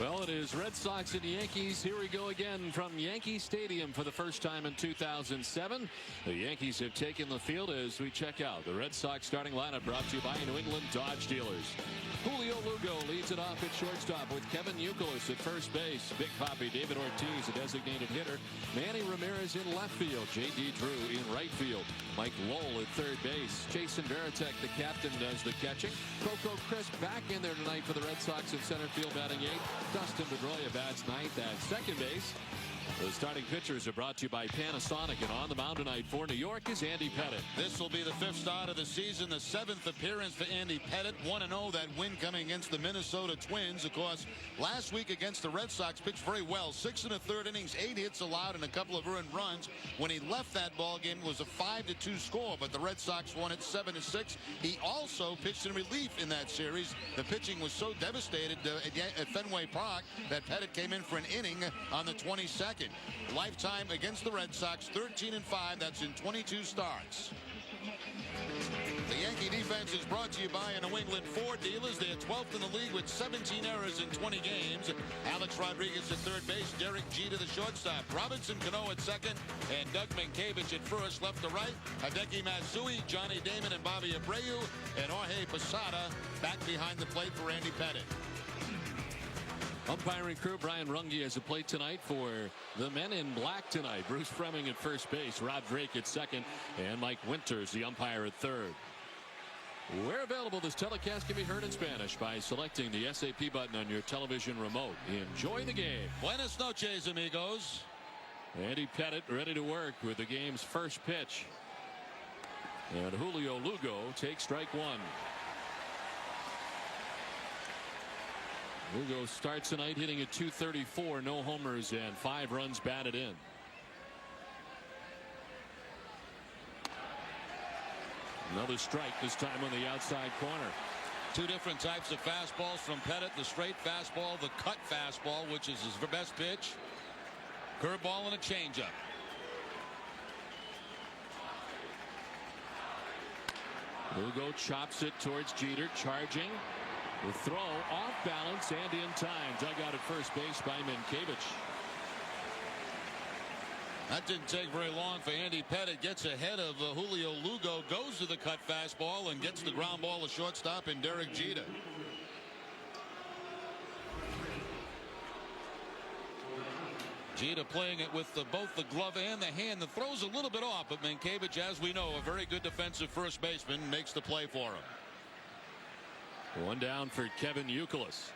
Well, it is Red Sox and Yankees. Here we go again from Yankee Stadium for the first time in 2007. The Yankees have taken the field as we check out the Red Sox starting lineup, brought to you by New England Dodge Dealers. Julio Lugo leads it off at shortstop with Kevin Youkilis at first base. Big Papi David Ortiz, a designated hitter. Manny Ramirez in left field. J.D. Drew in right field. Mike Lowell at third base. Jason Varitek, the captain, does the catching. Coco Crisp back in there tonight for the Red Sox in center field, batting eighth. Dustin Pedroia bats ninth at second base. The starting pitchers are brought to you by Panasonic, and on the mound tonight for New York is Andy Pettitte. This will be the fifth start of the season, the seventh appearance for Andy Pettitte. 1-0, that win coming against the Minnesota Twins. Of course, last week against the Red Sox, pitched very well. 6 1/3 innings, 8 hits allowed, and a couple of earned runs. When he left that ball game, it was a 5-2 score, but the Red Sox won it 7-6. He also pitched in relief in that series. The pitching was so devastated at Fenway Park that Pettitte came in for an inning on the 22nd. Lifetime against the Red Sox, 13-5. That's in 22 starts. The Yankee defense is brought to you by New England Ford dealers. They're 12th in the league with 17 errors in 20 games. Alex Rodriguez at third base, Derek Jeter the shortstop, Robinson Cano at second, and Doug Mankiewicz at first. Left to right, Hideki Matsui, Johnny Damon, and Bobby Abreu, and Jorge Posada back behind the plate for Andy Pettitte. Umpiring crew, Brian Runge has a plate tonight for the men in black tonight. Bruce Fremming at first base, Rob Drake at second, and Mike Winters, the umpire, at third. Where available, this telecast can be heard in Spanish by selecting the SAP button on your television remote. Enjoy the game. Buenas noches, amigos. Andy Pettitte ready to work with the game's first pitch. And Julio Lugo takes strike one. Lugo starts tonight hitting at .234, no homers and 5 runs batted in. Another strike, this time on the outside corner. Two different types of fastballs from Pettitte. The straight fastball, the cut fastball, which is his best pitch. Curveball and a changeup. Lugo chops it towards Jeter, charging. The throw off balance and in time. Dug out at first base by Mankiewicz. That didn't take very long for Andy Pettitte. Gets ahead of Julio Lugo, goes to the cut fastball, and gets the ground ball to shortstop in Derek Jeter. Jeter playing it with both the glove and the hand. The throw's a little bit off, but Mankiewicz, as we know, a very good defensive first baseman, makes the play for him. One down for Kevin Youkilis.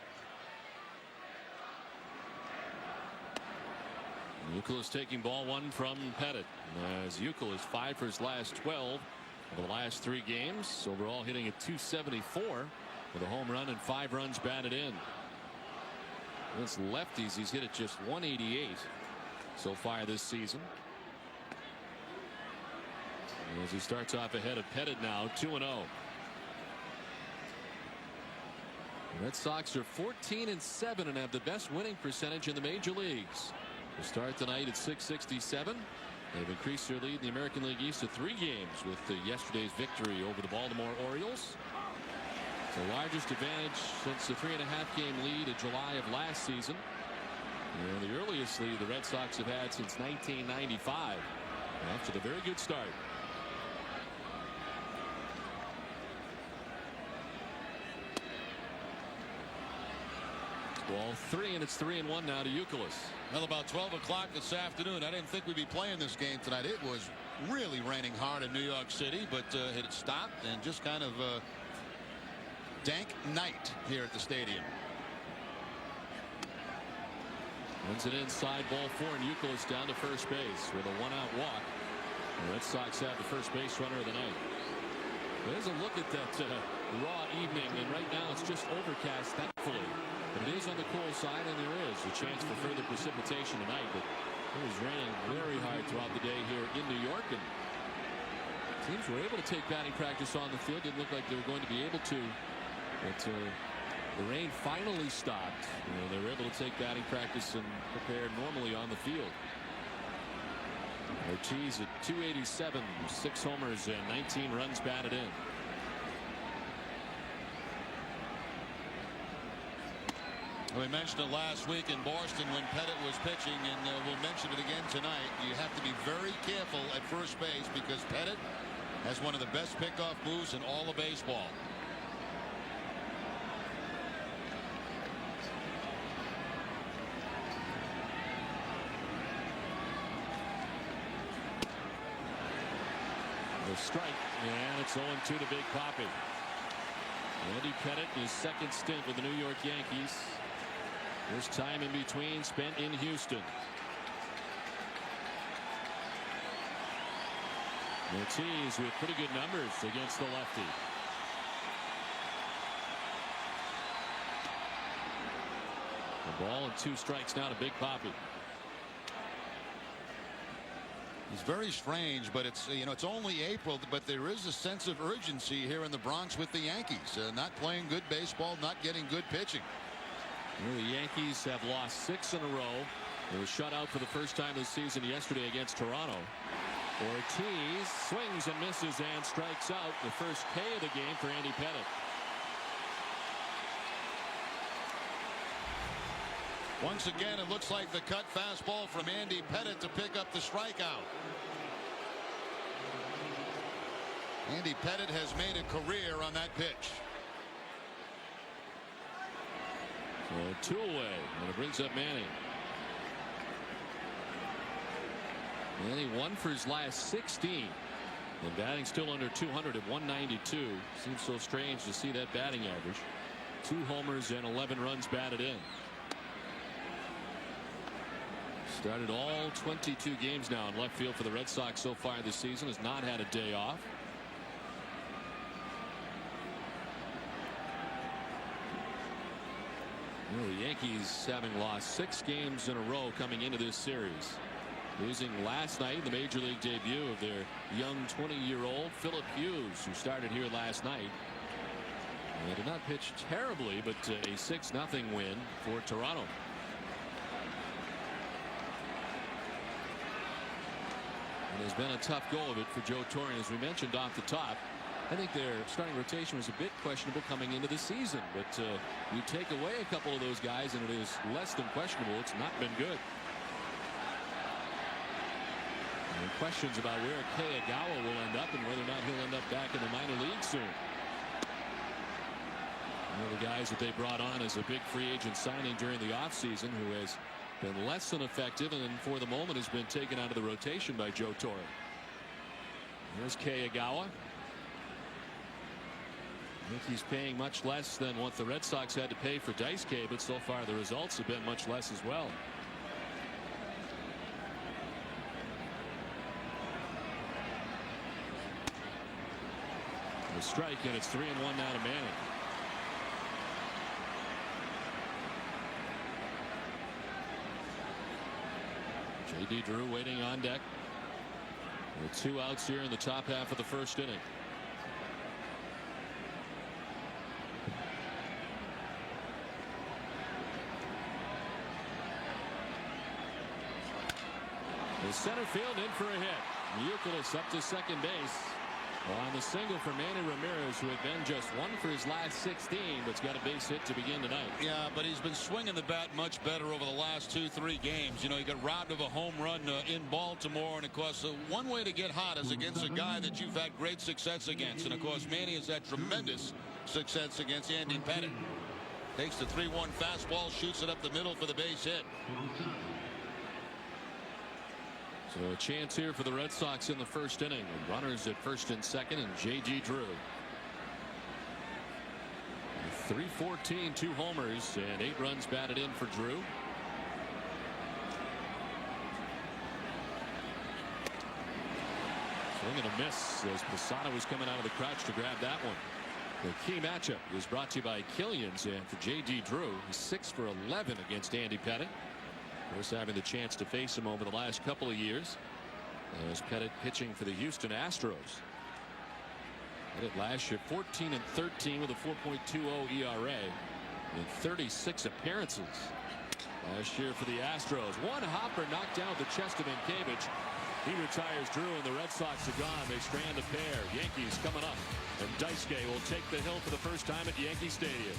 Youkilis taking ball one from Pettitte. As Youkilis 5 for his last 12 of the last 3 games. Overall hitting at .274 with a home run and 5 runs batted in. Against lefties, he's hit at just .188 so far this season. As he starts off ahead of Pettitte now, 2-0. The Red Sox are 14-7 and have the best winning percentage in the major leagues. They start tonight at .667. They've increased their lead in the American League East to 3 games with yesterday's victory over the Baltimore Orioles. It's the largest advantage since the 3.5-game lead in July of last season. And the earliest lead the Red Sox have had since 1995. After the very good start. Ball 3, and it's 3-1 now to Youkilis. Well, about 12 o'clock this afternoon, I didn't think we'd be playing this game tonight. It was really raining hard in New York City, but it had stopped, and just kind of a dank night here at the stadium. Runs it inside, ball 4, and Youkilis down to first base with a 1-out walk. The Red Sox have the first base runner of the night. There's a look at that raw evening, and right now it's just overcast, thankfully. But it is on the cool side, and there is a chance for further precipitation tonight. But it was raining very hard throughout the day here in New York, and teams were able to take batting practice on the field. Didn't look like they were going to be able to, but the rain finally stopped. They were able to take batting practice and prepare normally on the field. Ortiz at .287, 6 homers and 19 runs batted in. We mentioned it last week in Boston when Pettit was pitching, and we'll mention it again tonight. You have to be very careful at first base because Pettit has one of the best pickoff moves in all of baseball. The strike, and it's 0-2 to Big Papi. Andy Pettit, his second stint with the New York Yankees. First time in between spent in Houston. Ortiz with pretty good numbers against the lefty. The ball and 2 strikes now to Big Papi. It's very strange, but it's it's only April, but there is a sense of urgency here in the Bronx with the Yankees. Not playing good baseball, not getting good pitching. Well, the Yankees have lost 6 in a row. They were shut out for the first time this season yesterday against Toronto. Ortiz swings and misses and strikes out. The first K of the game for Andy Pettit. Once again, it looks like the cut fastball from Andy Pettit to pick up the strikeout. Andy Pettit has made a career on that pitch. So 2 away, and it brings up Manny. Manny 1 for his last 16. And batting still under 200 at 192. Seems so strange to see that batting average. 2 homers and 11 runs batted in. Started all 22 games now in left field for the Red Sox so far this season. Has not had a day off. Well, the Yankees having lost 6 games in a row coming into this series. Losing last night in the major league debut of their young 20-year-old Philip Hughes, who started here last night. They did not pitch terribly, but a 6-0 win for Toronto. It has been a tough go of it for Joe Torre. As we mentioned off the top, I think their starting rotation was a bit questionable coming into the season. But you take away a couple of those guys and it is less than questionable. It's not been good. And questions about where Kagawa will end up and whether or not he'll end up back in the minor league soon. One of the guys that they brought on as a big free agent signing during the offseason, who has been less than effective and for the moment has been taken out of the rotation by Joe Torre. Here's Kagawa. I think he's paying much less than what the Red Sox had to pay for Daisuke, but so far the results have been much less as well. The strike, and it's 3-1 now to Manning. J.D. Drew waiting on deck. With 2 outs here in the top half of the first inning. The center field in for a hit. Youkilis up to second base. On the single for Manny Ramirez, who had been just 1 for his last 16, but's got a base hit to begin tonight. Yeah, but he's been swinging the bat much better over the last 2-3 games. You know, he got robbed of a home run in Baltimore, and of course, one way to get hot is against a guy that you've had great success against. And of course, Manny has had tremendous success against Andy Pettit. Takes the 3-1 fastball, shoots it up the middle for the base hit. So a chance here for the Red Sox in the first inning. Runners at first and second, and J.D. Drew. 314, 2 homers, and 8 runs batted in for Drew. Swing and a miss as Posada was coming out of the crouch to grab that one. The key matchup is brought to you by Killian's, and for J.D. Drew, he's 6 for 11 against Andy Pettit. Of course, having the chance to face him over the last couple of years as Pettit pitching for the Houston Astros. Pettit last year 14 and 13 with a 4.20 ERA in 36 appearances last year for the Astros. One hopper knocked down the chest of Mankiewicz. He retires Drew, and the Red Sox are gone. They strand a pair. Yankees coming up, and Daisuke will take the hill for the first time at Yankee Stadium.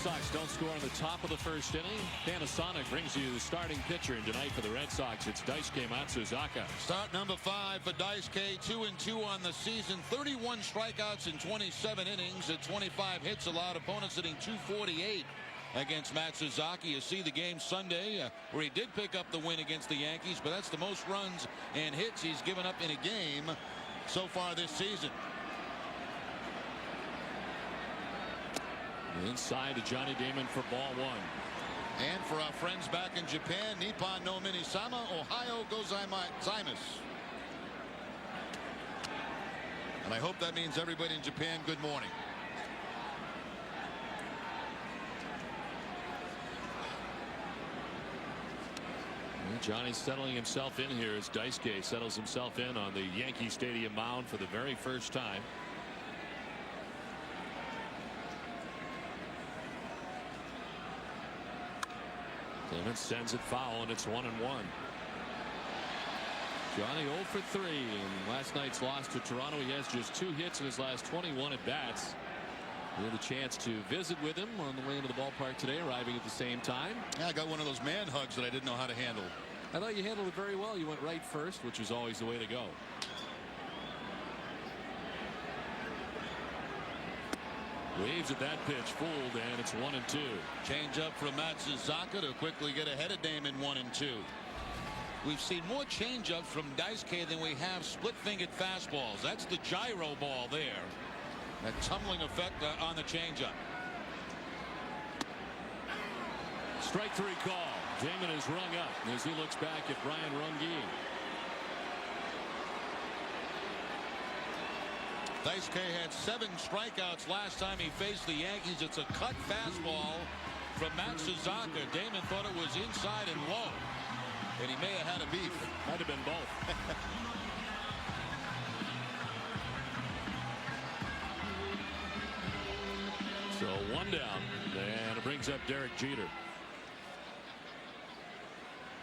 Sox don't score in the top of the first inning. Panasonic brings you the starting pitcher, and tonight for the Red Sox, it's Daisuke Matsuzaka. Start number 5 for Daisuke, 2-2 on the season, 31 strikeouts in 27 innings, at 25 hits allowed, opponents hitting .248 against Matsuzaka. You see the game Sunday where he did pick up the win against the Yankees, but that's the most runs and hits he's given up in a game so far this season. Inside to Johnny Damon for ball 1. And for our friends back in Japan, Nippon no Minisama, Ohio gozaimasu. And I hope that means everybody in Japan good morning. Johnny's settling himself in here as Daisuke settles himself in on the Yankee Stadium mound for the very first time. Damon sends it foul, and it's 1-1. Johnny 0 for 3 in last night's loss to Toronto. He has just 2 hits in his last 21 at bats. We had a chance to visit with him on the way into the ballpark today, arriving at the same time. Yeah, I got one of those man hugs that I didn't know how to handle. I thought you handled it very well. You went right first, which is always the way to go. Waves at that pitch, fooled, and it's 1-2. Change up from Matsuzaka to quickly get ahead of Damon, 1-2. We've seen more change-ups from Daisuke than we have split-fingered fastballs. That's the gyro ball there. That tumbling effect on the changeup. Strike 3 call. Damon is rung up as he looks back at Brian Runge. Daisuke had 7 strikeouts last time he faced the Yankees. It's a cut fastball from Matsuzaka. Damon thought it was inside and low, and he may have had a beef. Might have been both. So 1 down, and it brings up Derek Jeter.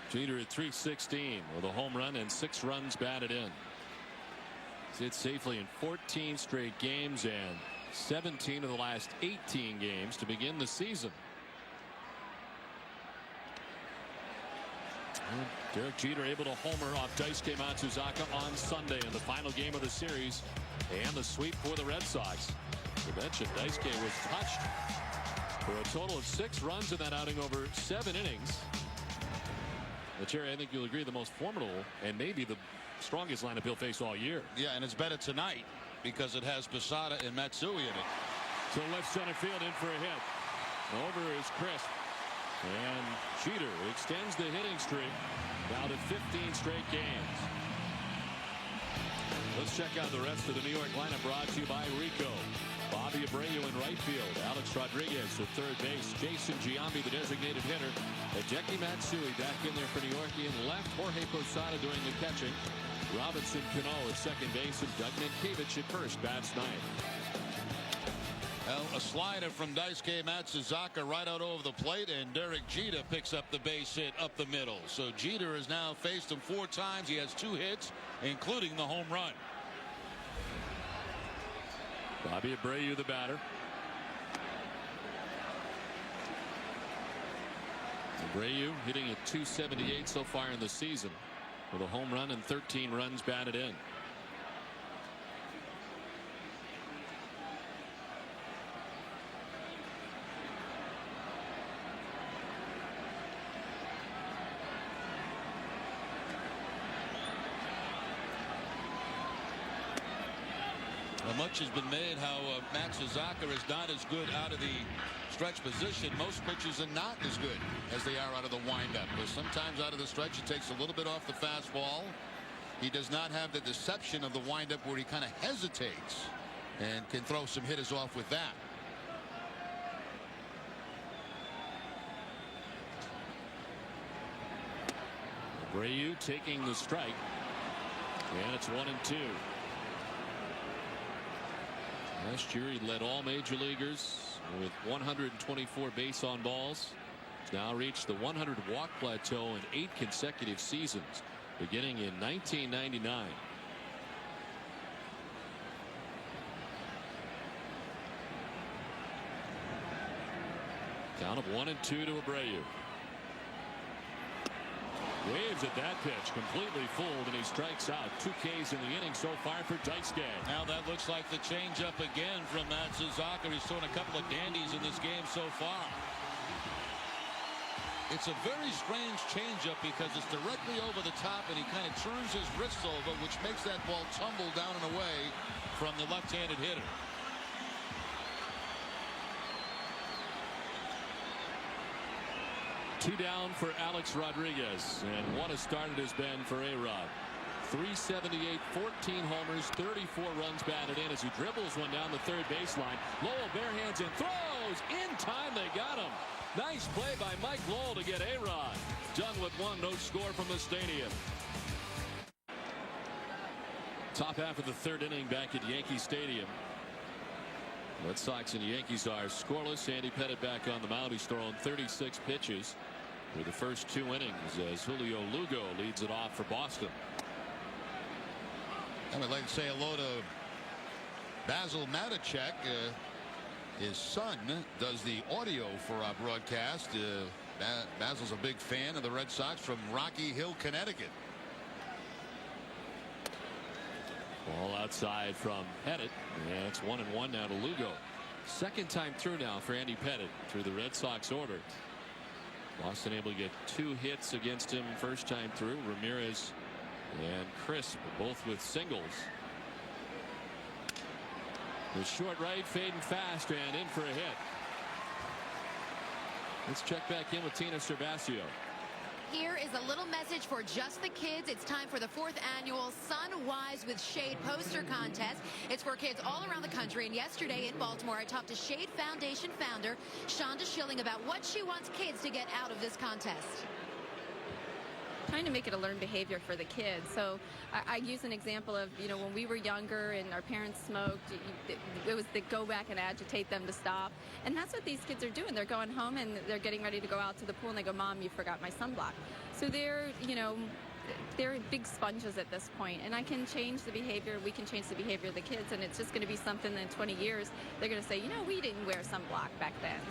Jeter at .316 with a home run and 6 runs batted in. Hit safely in 14 straight games and 17 of the last 18 games to begin the season. And Derek Jeter able to homer off Daisuke Matsuzaka on Sunday in the final game of the series, and the sweep for the Red Sox. You mentioned Daisuke was touched for a total of 6 runs in that outing over 7 innings. But Jerry, I think you'll agree, the most formidable and maybe the strongest lineup he'll face all year. Yeah, and it's better tonight because it has Posada and Matsui in it. So left center field in for a hit. Over is Crisp. And Jeter extends the hitting streak now to 15 straight games. Let's check out the rest of the New York lineup, brought to you by Rico. Bobby Abreu in right field. Alex Rodriguez at third base. Jason Giambi, the designated hitter. Hideki Matsui back in there for New York. In left, Jorge Posada doing the catching. Robinson Cano at second base, and Doug Mankiewicz at first. Bats 9. Well, a slider from Daisuke Matsuzaka right out over the plate, and Derek Jeter picks up the base hit up the middle. So Jeter has now faced him 4 times. He has 2 hits, including the home run. Bobby Abreu, the batter. Abreu hitting at .278 so far in the season, with a home run and 13 runs batted in. Much has been made how Matsuzaka is not as good out of the stretch position. Most pitchers are not as good as they are out of the windup. But sometimes out of the stretch, he takes a little bit off the fastball. He does not have the deception of the windup where he kind of hesitates and can throw some hitters off with that. Abreu taking the strike, and it's 1-2. Last year, he led all major leaguers with 124 base on balls. He's now reached the 100 walk plateau in 8 consecutive seasons, beginning in 1999. Count of 1-2 to Abreu. Waves at that pitch, completely fooled, and he strikes out. 2 Ks in the inning so far for Daisuke. Now that looks like the changeup again from Matt Suzuki. He's thrown a couple of dandies in this game so far. It's a very strange changeup because it's directly over the top, and he kind of turns his wrists over, which makes that ball tumble down and away from the left-handed hitter. Two down for Alex Rodriguez, and what a start it has been for A-Rod. 378, 14 homers, 34 runs batted in as he dribbles one down the third baseline. Lowell barehands and throws. In time, they got him. Nice play by Mike Lowell to get A-Rod. Done with one, no score from the stadium. Top half of the third inning back at Yankee Stadium. Red Sox and Yankees are scoreless. Andy Pettitte back on the mound. He's thrown 36 pitches through the first 2 innings as Julio Lugo leads it off for Boston. I would like to say hello to Basil Matacek. His son does the audio for our broadcast. Basil's a big fan of the Red Sox from Rocky Hill, Connecticut. Ball outside from Pettitte. And it's 1-1 now to Lugo. Second time through now for Andy Pettitte through the Red Sox order. Boston able to get 2 hits against him first time through. Ramirez and Crisp both with singles. The short right fading fast and in for a hit. Let's check back in with Tina Cervasio. Here is a little message for just the kids. It's time for the 4th annual Sunwise with Shade poster contest. It's for kids all around the country. And yesterday in Baltimore, I talked to Shade Foundation founder Shonda Schilling about what she wants kids to get out of this contest. Trying to make it a learned behavior for the kids. So I use an example of, when we were younger and our parents smoked, it was the go back and agitate them to stop. And that's what these kids are doing. They're going home and they're getting ready to go out to the pool and they go, Mom, you forgot my sunblock. So they're big sponges at this point. And I can change the behavior. We can change the behavior of the kids. And it's just going to be something that in 20 years, they're going to say, we didn't wear sunblock back then.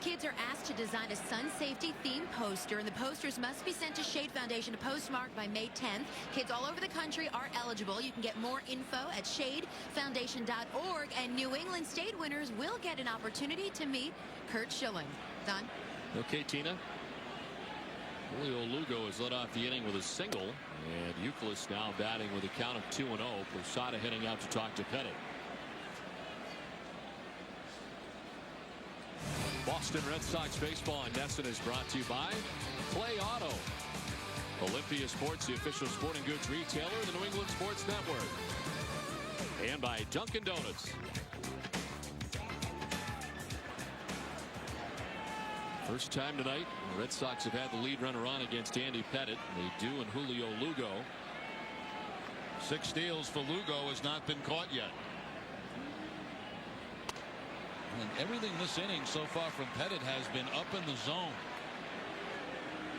Kids are asked to design a sun safety themed poster, and the posters must be sent to Shade Foundation to postmark by May 10th. Kids all over the country are eligible. You can get more info at shadefoundation.org, and New England State winners will get an opportunity to meet Curt Schilling. Don? Okay, Tina. Julio Lugo has led off the inning with a single, and Youkilis now batting with a count of 2-0. Posada heading out to talk to Pettitte. Boston Red Sox baseball on NESN is brought to you by Play Auto, Olympia Sports, the official sporting goods retailer of the New England Sports Network, and by Dunkin' Donuts. First time tonight, the Red Sox have had the lead runner on against Andy Pettitte. They do in Julio Lugo. 6 steals for Lugo has not been caught yet. And everything this inning so far from Pettitte has been up in the zone.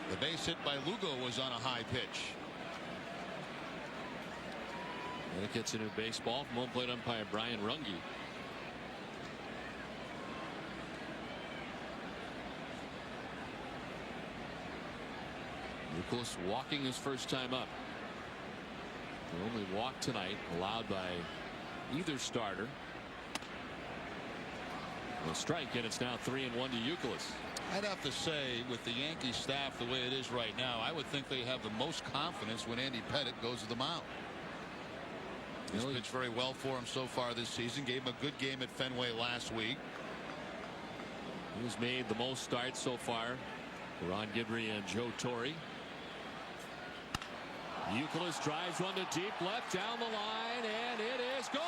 The base hit by Lugo was on a high pitch. And it gets a new baseball from home plate umpire Brian Runge. Youkilis walking his first time up. The only walk tonight allowed by either starter. A strike, and it's now 3-1 to Youkilis. I'd have to say, with the Yankee staff the way it is right now, I would think they have the most confidence when Andy Pettitte goes to the mound. He's pitched very well for him so far this season. Gave him a good game at Fenway last week. He's made the most starts so far. Ron Guidry and Joe Torre. Youkilis drives one to deep left down the line, and it is gone.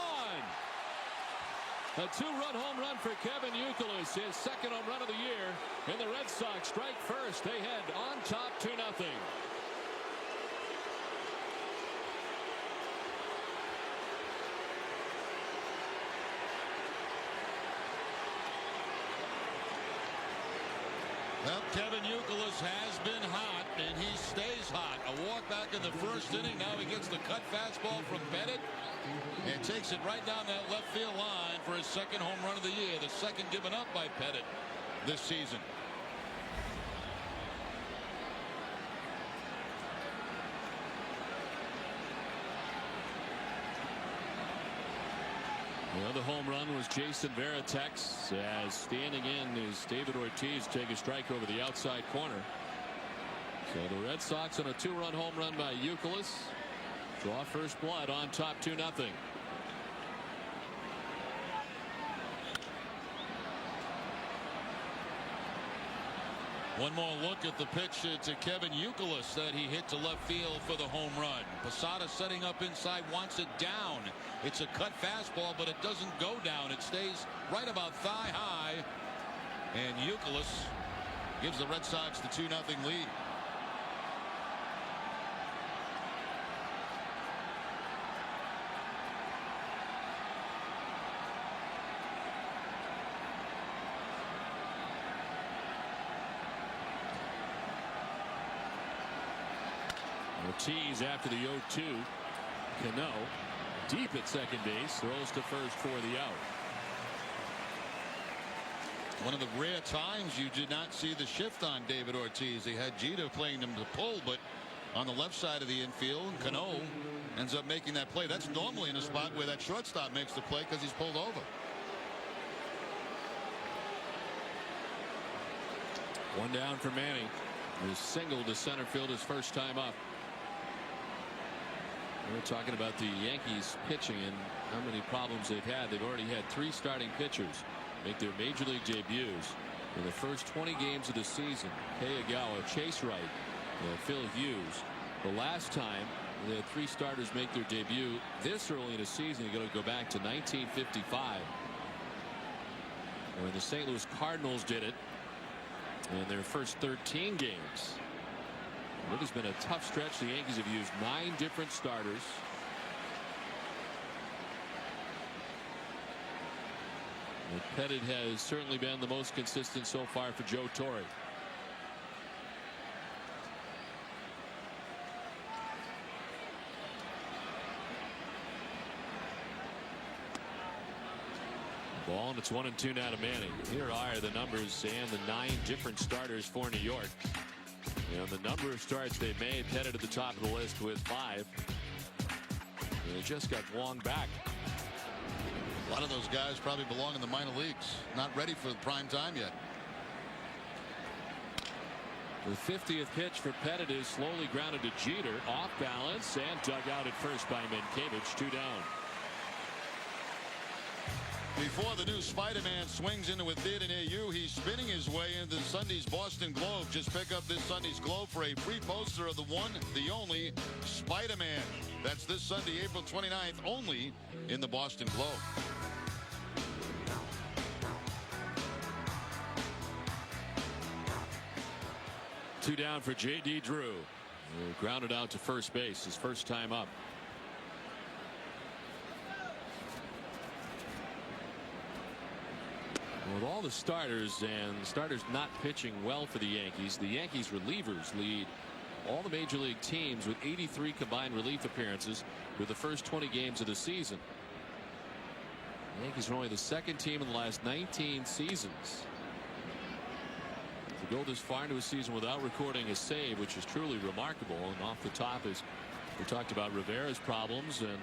A 2-run home run for Kevin Youkilis, his second home run of the year. And the Red Sox strike first. They head on top 2-0. Well, Kevin Youkilis has been hot, and he stays hot. A walk back in the first inning. Now he gets the cut fastball from Pettitte and takes it right down that left field line for his second home run of the year. The second given up by Pettitte this season. The other home run was Jason Varitek's, as standing in is David Ortiz take a strike over the outside corner. So the Red Sox on a 2-run home run by Youkilis draw first blood on top 2-0. One more look at the pitch to Kevin Youkilis that he hit to left field for the home run. Posada setting up inside, wants it down. It's a cut fastball, but it doesn't go down. It stays right about thigh high. And Youkilis gives the Red Sox the 2-0 lead. Ortiz after the 0-2. Cano deep at second base, throws to first for the out. One of the rare times you did not see the shift on David Ortiz. They had Jeter playing him to pull, but on the left side of the infield, Cano ends up making that play. That's normally in a spot where that shortstop makes the play because he's pulled over. One down for Manny. His single to center field his first time up. We're talking about the Yankees pitching and how many problems they've had. They've already had 3 starting pitchers make their major league debuts in the first 20 games of the season. Kayagawa, Chase Wright, Phil Hughes. The last time they had 3 starters make their debut this early in the season, you got to go back to 1955, when the St. Louis Cardinals did it in their first 13 games. It has been a tough stretch. The Yankees have used 9 different starters. And Pettit has certainly been the most consistent so far for Joe Torre. Ball, and it's 1-2 now to Manning. Here are the numbers and the 9 different starters for New York. And the number of starts they've made, Pettit at the top of the list with 5. And they just got Wong back. A lot of those guys probably belong in the minor leagues. Not ready for the prime time yet. The 50th pitch for Pettit is slowly grounded to Jeter, off balance and dug out at first by Minkevich. 2 down. Before the new Spider-Man swings into a theater near you, he's spinning his way into Sunday's Boston Globe. Just pick up this Sunday's Globe for a free poster of the one, the only Spider-Man. That's this Sunday, April 29th, only in the Boston Globe. Two down for J.D. Drew. Grounded out to first base, his first time up. With all the starters and starters not pitching well for the Yankees relievers lead all the major league teams with 83 combined relief appearances with the first 20 games of the season. The Yankees are only the 2nd team in the last 19 seasons to go this far into a season without recording a save, which is truly remarkable. And off the top, as we talked about Rivera's problems, and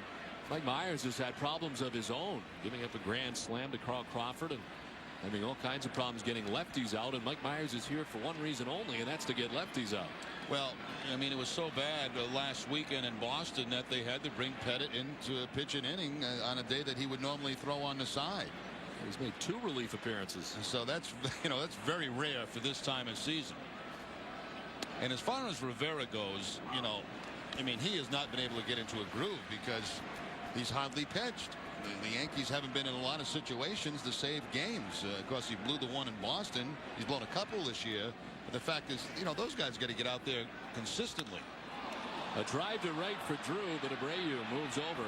Mike Myers has had problems of his own, giving up a grand slam to Carl Crawford and having all kinds of problems getting lefties out. And Mike Myers is here for one reason only, and that's to get lefties out. Well, I mean, it was so bad last weekend in Boston that they had to bring Pettit in to pitch an inning on a day that he would normally throw on the side. He's made 2 relief appearances. So that's, that's very rare for this time of season. And as far as Rivera goes, I mean, he has not been able to get into a groove because he's hardly pitched. The Yankees haven't been in a lot of situations to save games. Of course, he blew the one in Boston. He's blown a couple this year. But the fact is, those guys got to get out there consistently. A drive to right for Drew, but Abreu moves over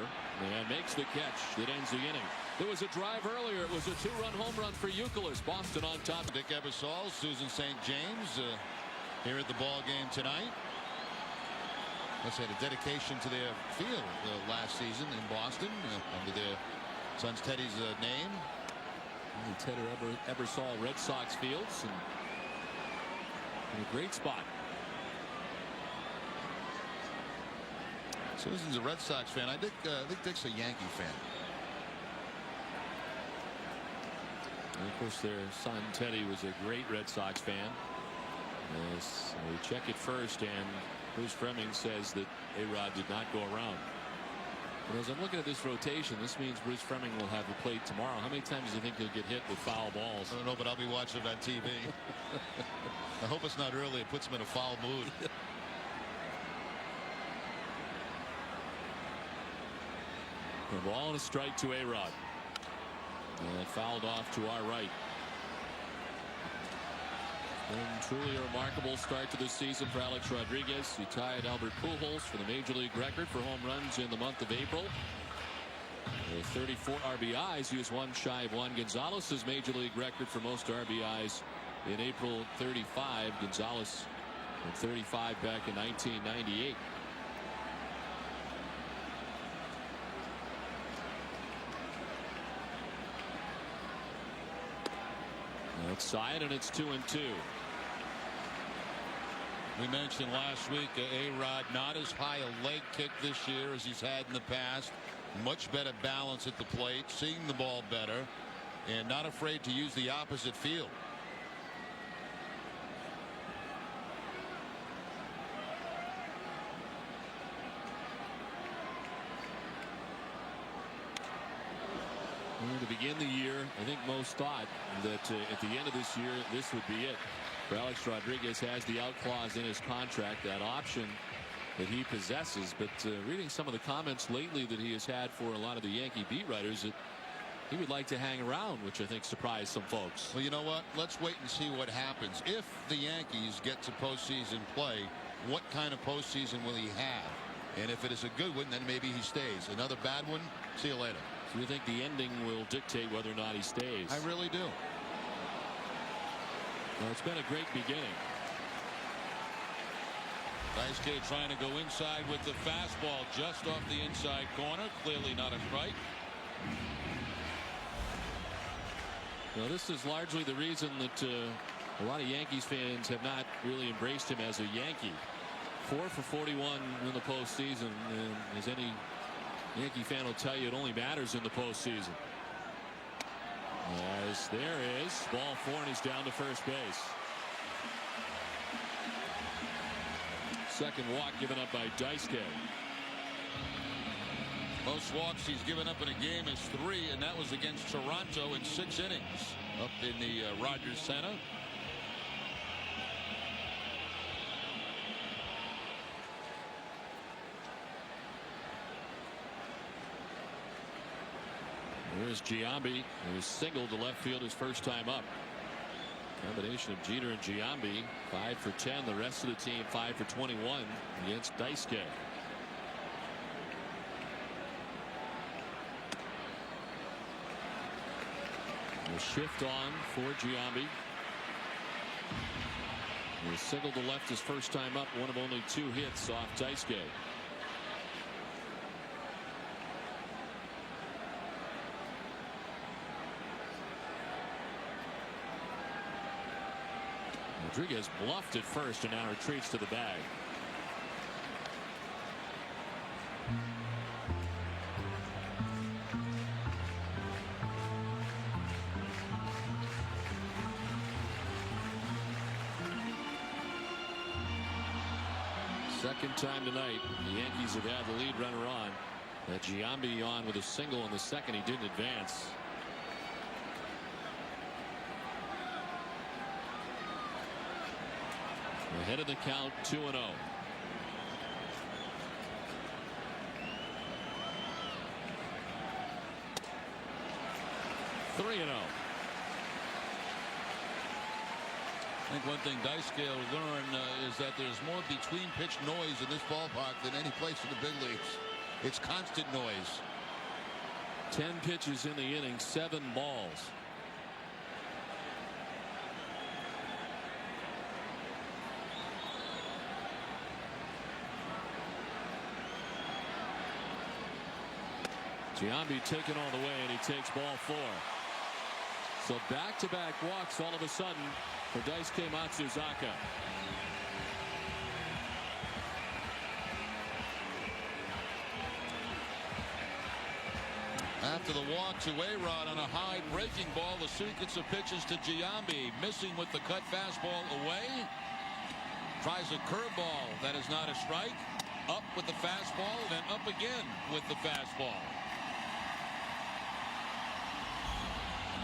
and makes the catch that ends the inning. There was a drive earlier. It was a 2-run home run for Youkilis. Boston on top. Dick Ebersol, Susan St. James here at the ball game tonight. Let's say the dedication to their field last season in Boston under their son's Teddy's name. Ted ever saw Red Sox fields, and in a great spot. Susan's a Red Sox fan. I think Dick's a Yankee fan. And of course, their son Teddy was a great Red Sox fan. Yes, they check it first, and Bruce Fleming says that A-Rod did not go around. But as I'm looking at this rotation, this means Bruce Fleming will have the plate tomorrow. How many times do you think he'll get hit with foul balls? I don't know, but I'll be watching it on TV. I hope it's not early. It puts him in a foul mood. A ball and a strike to A-Rod. And fouled off to our right. And truly a remarkable start to the season for Alex Rodriguez. He tied Albert Pujols for the Major League record for home runs in the month of April. With 34 RBIs, he was one shy of Juan Gonzalez's Major League record for most RBIs in April, 35. Gonzalez had 35 back in 1998. Outside, and it's 2-2. We mentioned last week A-Rod not as high a leg kick this year as he's had in the past. Much better balance at the plate, seeing the ball better, and not afraid to use the opposite field. To begin the year, I think most thought that at the end of this year, this would be it. For Alex Rodriguez has the out clause in his contract, that option that he possesses. But reading some of the comments lately that he has had for a lot of the Yankee beat writers, that he would like to hang around, which I think surprised some folks. Well, you know what? Let's wait and see what happens. If the Yankees get to postseason play, what kind of postseason will he have? And if it is a good one, then maybe he stays. Another bad one, see you later. So you think the ending will dictate whether or not he stays? I really do. Well, it's been a great beginning. Daisuke trying to go inside with the fastball just off the inside corner. Clearly not a strike. Well, this is largely the reason that a lot of Yankees fans have not really embraced him as a Yankee. 4 for 41 in the postseason, and as any Yankee fan will tell you, it only matters in the postseason. As there is ball 4, and he's down to first base. Second walk given up by Daisuke. Most walks he's given up in a game is 3, and that was against Toronto in 6 innings up in the Rogers Center. There's Giambi, who was singled to left field his first time up. Combination of Jeter and Giambi, 5 for 10. The rest of the team 5 for 21 against Daisuke. A shift on for Giambi. He was singled to left his first time up, one of only 2 hits off Daisuke. Rodriguez bluffed at first and now retreats to the bag. Second time tonight the Yankees have had the lead runner on. Giambi on with a single in the second. He didn't advance. Ahead of the count, 2-0. I think one thing Daisuke will learn is that there's more between pitch noise in this ballpark than any place in the big leagues. It's constant noise. 10 pitches in the inning, 7 balls. Giambi taken all the way, and he takes ball 4. So back-to-back walks all of a sudden for Daisuke Matsuzaka. After the walk to A-Rod on a high breaking ball, the sequence of pitches to Giambi, missing with the cut fastball away. Tries a curveball that is not a strike. Up with the fastball, then up again with the fastball.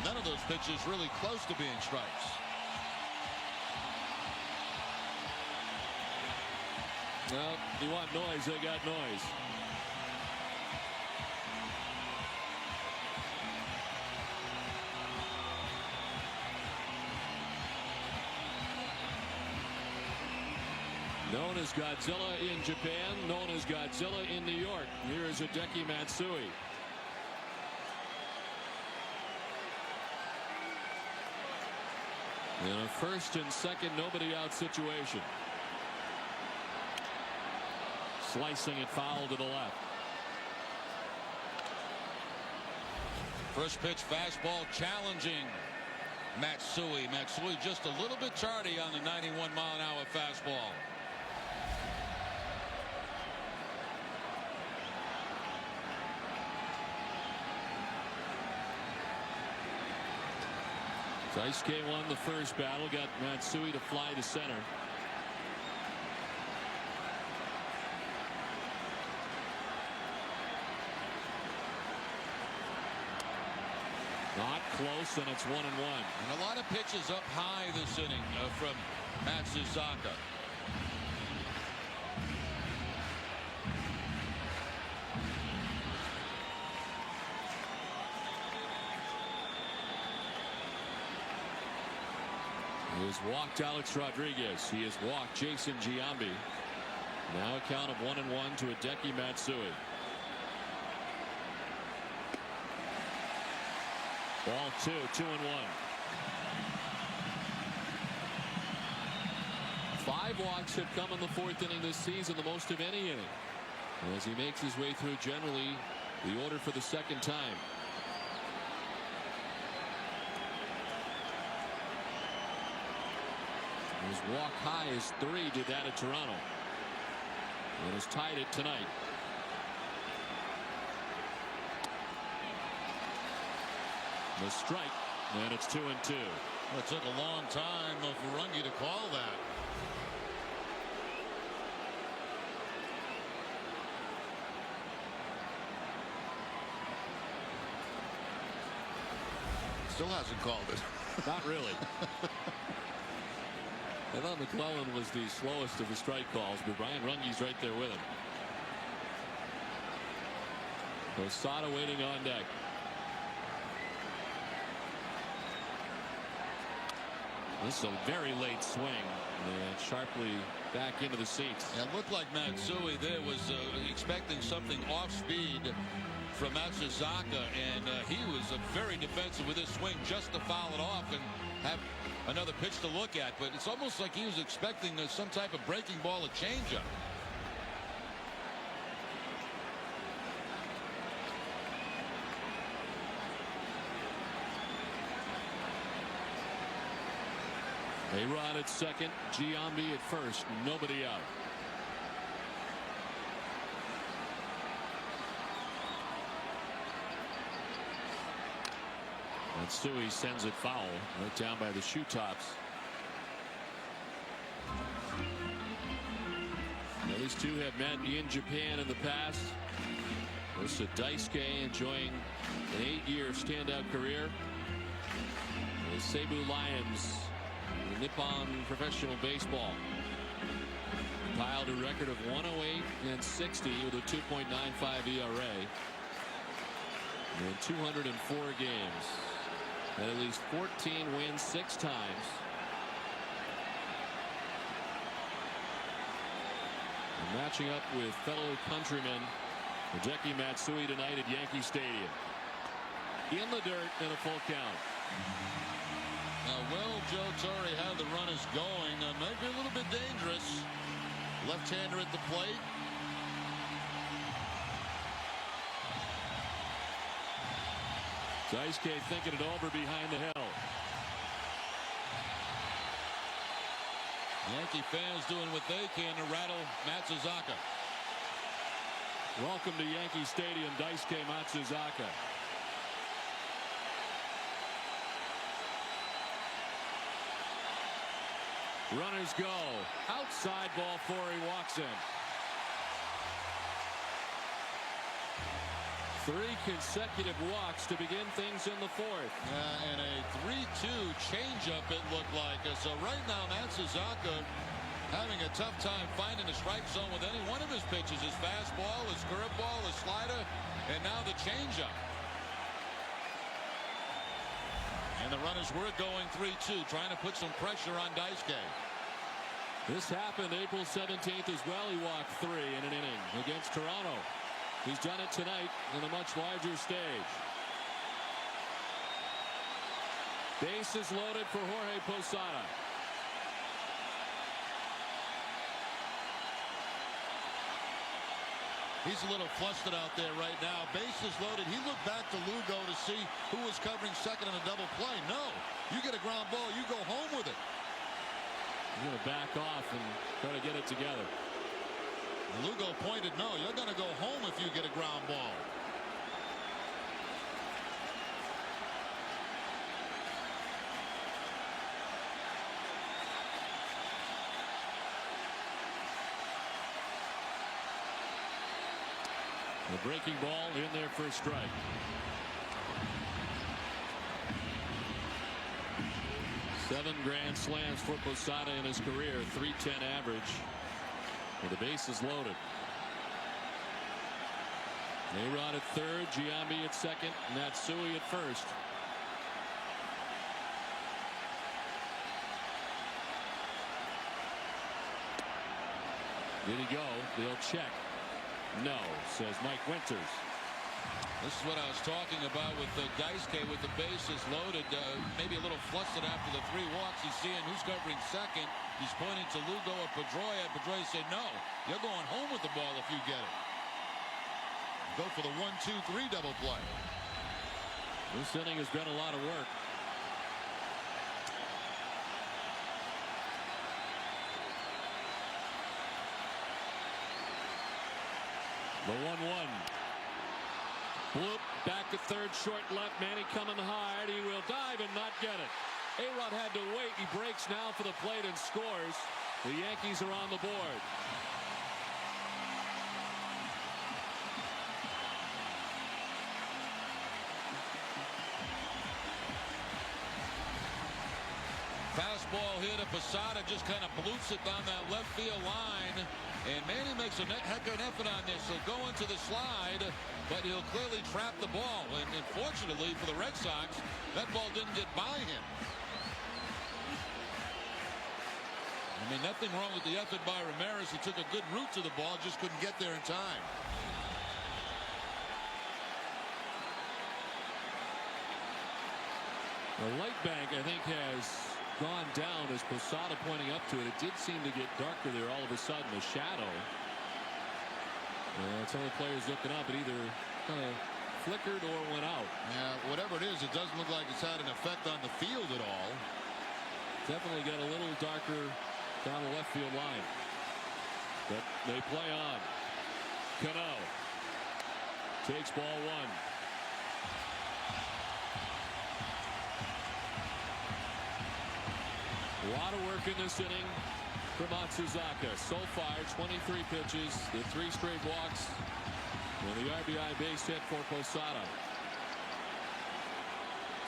None of those pitches really close to being strikes. Well, you want noise, they got noise. Known as Godzilla in Japan, known as Godzilla in New York. Here is Hideki Matsui. In a first and second nobody out situation. Slicing it foul to the left. First pitch fastball challenging Matsui. Matsui just a little bit tardy on the 91-mile-an-hour fastball. Daisuke won the first battle, got Matsui to fly to center. Not close, and it's 1-1. And a lot of pitches up high this inning from Matsuzaka. He has walked Alex Rodriguez. He has walked Jason Giambi. Now a count of 1-1 to Hideki Matsui. Ball 2, 2-1. 5 walks have come in the 4th inning this season, the most of any inning. As he makes his way through generally the order for the second time. His walk high is 3, did that at Toronto. And has tied it tonight. The strike, and it's 2-2. Well, it took a long time for Runge to call that. Still hasn't called it. Not really. I thought McClellan was the slowest of the strike calls, but Brian Runge's right there with him. Posada waiting on deck. This is a very late swing. And sharply back into the seats. It looked like Matsui there was expecting something off speed from Matsuzaka, and he was very defensive with his swing just to foul it off and have another pitch to look at. But it's almost like he was expecting some type of breaking ball, a changeup. A-Rod at second, Giambi at first, nobody out. Matsui sends it foul, right down by the shoe tops. Now, these two have met in Japan in the past. This is Daisuke enjoying an 8-year standout career. The Seibu Lions, the Nippon Professional Baseball, compiled a record of 108-60 with a 2.95 ERA in 204 games. And at least 14 wins 6 times. And matching up with fellow countryman Hideki Matsui tonight at Yankee Stadium. In the dirt and a full count. Well, Joe Torre had the runners going. Maybe a little bit dangerous. Left-hander at the plate. Daisuke thinking it over behind the hill. Yankee fans doing what they can to rattle Matsuzaka. Welcome to Yankee Stadium, Daisuke Matsuzaka. Runners go. Outside ball four. He walks in. 3 consecutive walks to begin things in the fourth. And a 3-2 changeup it looked like. So right now Matsuzaka having a tough time finding the strike zone with any one of his pitches. His fastball, his curveball, his slider, and now the changeup. And the runners were going 3-2, trying to put some pressure on Daisuke. This happened April 17th as well. He walked 3 in an inning against Toronto. He's done it tonight on a much larger stage. Bases loaded for Jorge Posada. He's a little flustered out there right now. Bases loaded. He looked back to Lugo to see who was covering second on a double play. No, you get a ground ball, you go home with it. He's going to back off and try to get it together. Lugo pointed, no, you're going to go home if you get a ground ball. The breaking ball in there for a strike. Seven grand slams for Posada in his career, .310 average. With the bases loaded. A-Rod at third, Giambi at second, Matsui at first. Did he go? They'll check. No, says Mike Winters. This is what I was talking about with Daisuke with the bases loaded. Maybe a little flustered after the 3 walks. He's seeing who's covering second. He's pointing to Lugo or Pedroia. Pedroia said, no, you're going home with the ball if you get it. Go for the 1-2-3 double play. This inning has been a lot of work. The 1-1. Bloop back to third, short left. Manny coming hard. He will dive and not get it. A-Rod had to wait. He breaks now for the plate and scores. The Yankees are on the board. Fastball here to Posada, just kind of bloops it down that left field line. And Manny makes a heck of an effort on this. He'll go into the slide, but he'll clearly trap the ball. And fortunately for the Red Sox, that ball didn't get by him. I mean, nothing wrong with the effort by Ramirez. He took a good route to the ball, just couldn't get there in time. The light bank, I think, has gone down as Posada pointing up to it. It did seem to get darker there all of a sudden, a shadow. Some of the players looking up, it either kind of flickered or went out. Yeah, whatever it is, it doesn't look like it's had an effect on the field at all. Definitely got a little darker down the left field line. But they play on. Cano takes ball 1. A lot of work in this inning for Matsuzaka. So far, 23 pitches, the 3 straight walks, and the RBI base hit for Posada.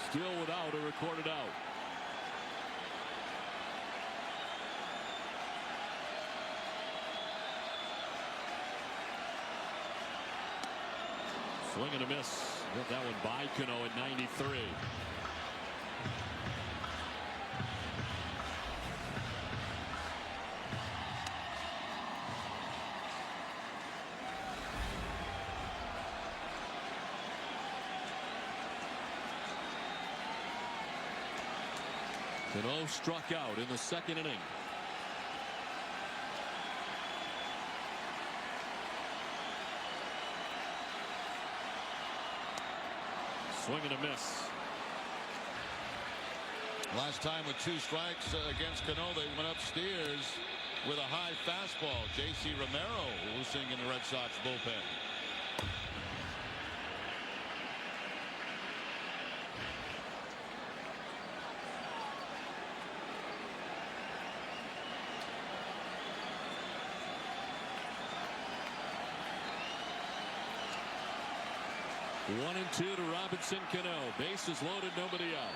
Still without a recorded out. Swing and a miss. Got that one by Cano at 93. Cano struck out in the second inning. Swing and a miss. Last time with 2 strikes against Cano, they went upstairs with a high fastball. J.C. Romero loosing in the Red Sox bullpen. One and 2 to Robinson Cano. Bases loaded, nobody out.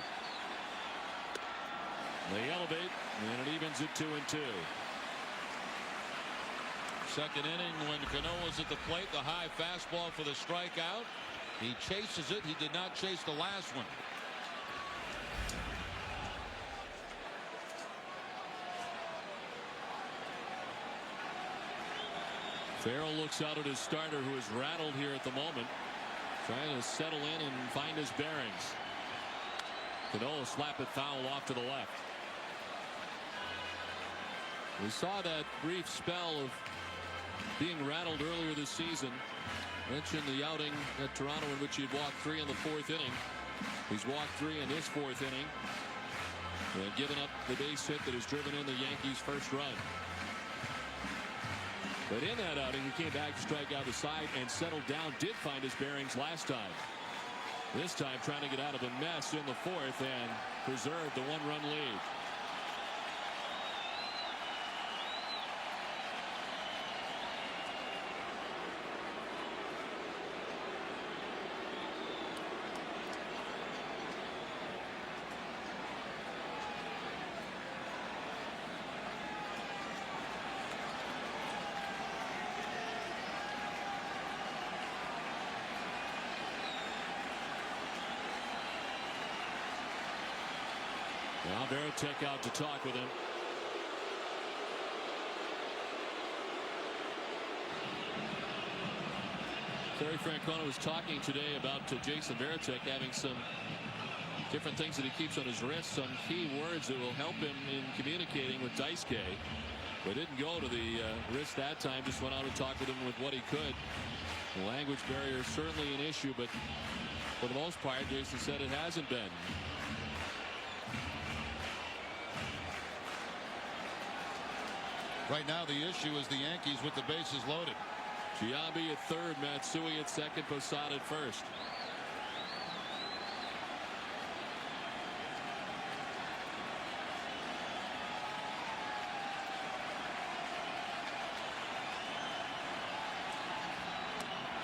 They elevate, and it evens at 2 and 2. Second inning, when Cano was at the plate, the high fastball for the strikeout. He chases it. He did not chase the last one. Farrell looks out at his starter, who is rattled here at the moment, trying to settle in and find his bearings. Cano slap it foul off to the left. We saw that brief spell of being rattled earlier this season. Mentioned the outing at Toronto in which he'd walked 3 in the 4th inning. He's walked 3 in his 4th inning and given up the base hit that has driven in the Yankees' first run. But in that outing, he came back to strike out the side and settled down. Did find his bearings last time. This time trying to get out of a mess in the 4th and preserve the 1-run lead. Now Veritek out to talk with him. Terry Francona was talking today about Jason Veritek having some different things that he keeps on his wrist, some key words that will help him in communicating with Daisuke. But didn't go to the wrist that time, just went out and talked with him with what he could. The language barrier is certainly an issue, but for the most part, Jason said it hasn't been. Right now the issue is the Yankees with the bases loaded. Giambi at third, Matsui at second, Posada at first.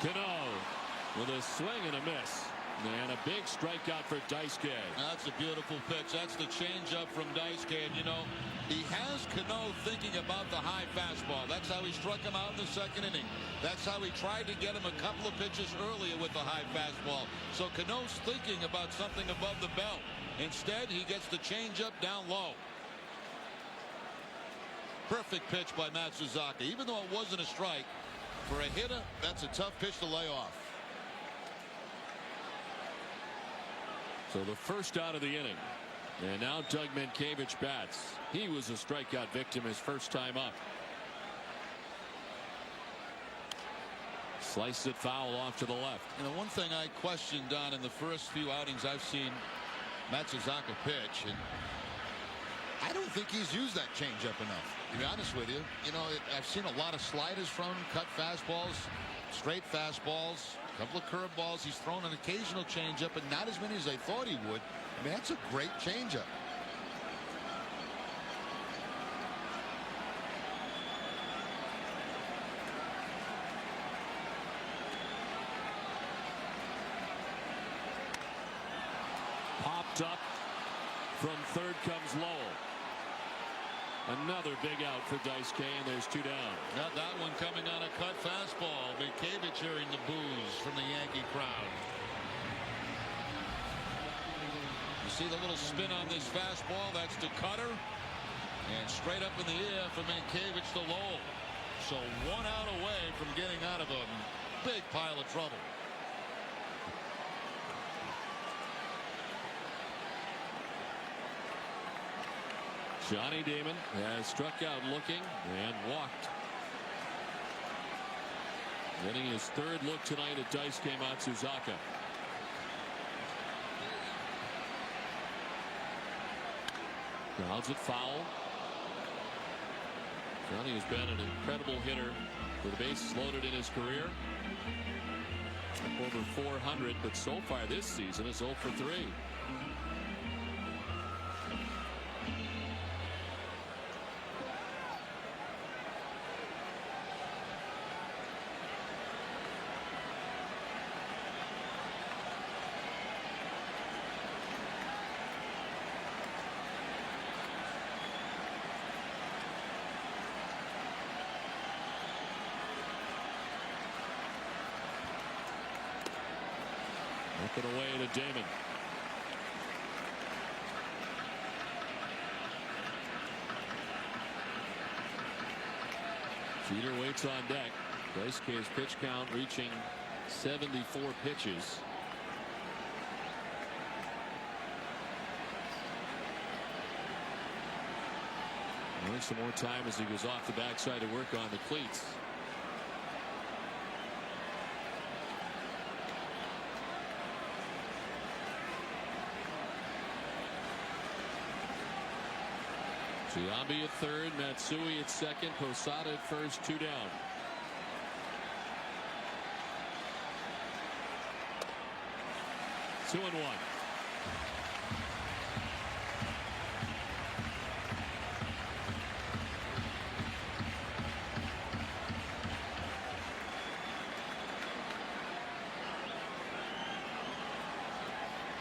Cano with a swing and a miss. And a big strikeout for Daisuke. That's a beautiful pitch. That's the changeup from Daisuke. And, you know, he has Cano thinking about the high fastball. That's how he struck him out in the second inning. That's how he tried to get him a couple of pitches earlier with the high fastball. So Cano's thinking about something above the belt. Instead, he gets the changeup down low. Perfect pitch by Matsuzaka. Even though it wasn't a strike, for a hitter, that's a tough pitch to lay off. So the first out of the inning. And now Doug Mankiewicz bats. He was a strikeout victim his first time up. Sliced it foul off to the left. You know, one thing I questioned, Don, in the first few outings I've seen Matsuzaka pitch, and I don't think he's used that changeup enough, to be honest with you. You know, I've seen a lot of sliders from him, cut fastballs, straight fastballs, a couple of curveballs. He's thrown an occasional changeup, but not as many as I thought he would. I mean, that's a great changeup. Popped up from third comes Lowell. Another big out for Daisuke, and there's 2 down. Got that one coming on a cut fastball. Mankiewicz hearing the boos from the Yankee crowd. You see the little spin on this fastball. That's to Cutter. And straight up in the air for Mankiewicz to Lowell. So 1 out away from getting out of a big pile of trouble. Johnny Damon has struck out looking and walked. Getting his third look tonight at Daisuke Matsuzaka. Grounds it foul. Johnny has been an incredible hitter with the bases loaded in his career. Over 400, but so far this season is 0 for 3. Up and away to Damon. Jeter waits on deck. Daisuke's pitch count reaching 74 pitches. Need some more time as he goes off the backside to work on the cleats. Giambi at third, Matsui at second, Posada at first, 2 down. Two and one.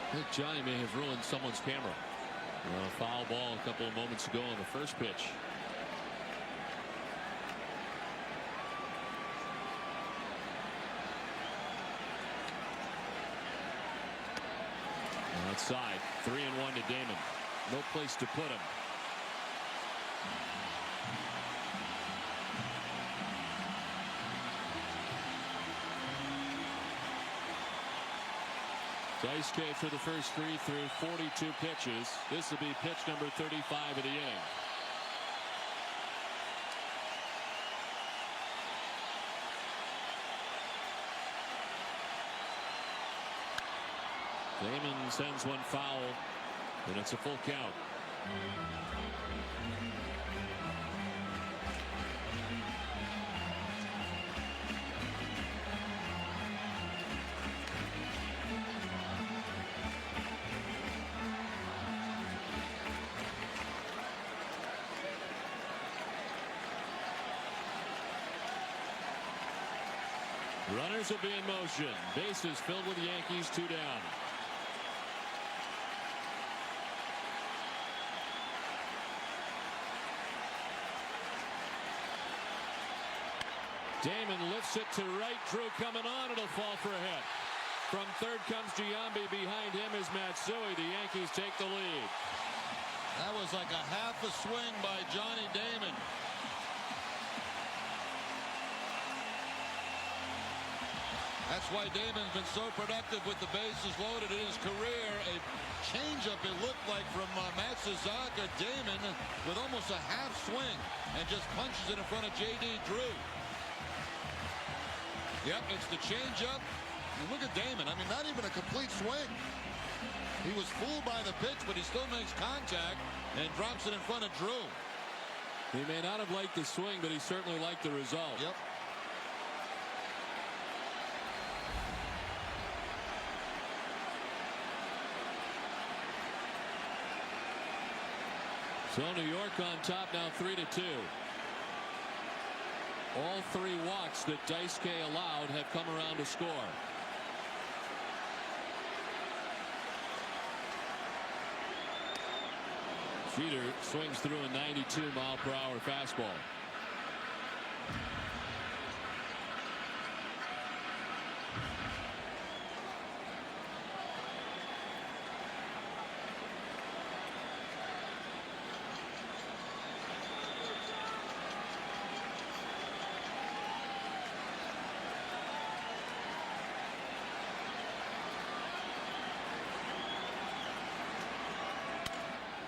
I think Johnny may have ruined someone's camera. Foul ball a couple of moments ago on the first pitch. Outside, 3-1 to Damon. No place to put him. Daisuke for the first 3 through 42 pitches. This will be pitch number 35 of the inning. Damon sends one foul, and it's a full count. Runners will be in motion. Bases filled with the Yankees, 2 down. Damon lifts it to right. Drew coming on. It'll fall for a hit. From third comes Giambi. Behind him is Matsui. The Yankees take the lead. That was like a half a swing by Johnny Damon. That's why Damon's been so productive with the bases loaded in his career. A changeup, it looked like, from Matsuzaka. Damon with almost a half swing and just punches it in front of J.D. Drew. Yep, it's the changeup. And look at Damon. I mean, not even a complete swing. He was fooled by the pitch, but he still makes contact and drops it in front of Drew. He may not have liked the swing, but he certainly liked the result. Yep. So New York on top now, 3-2. All 3 walks that Daisuke allowed have come around to score. Jeter swings through a 92-mile-per-hour fastball.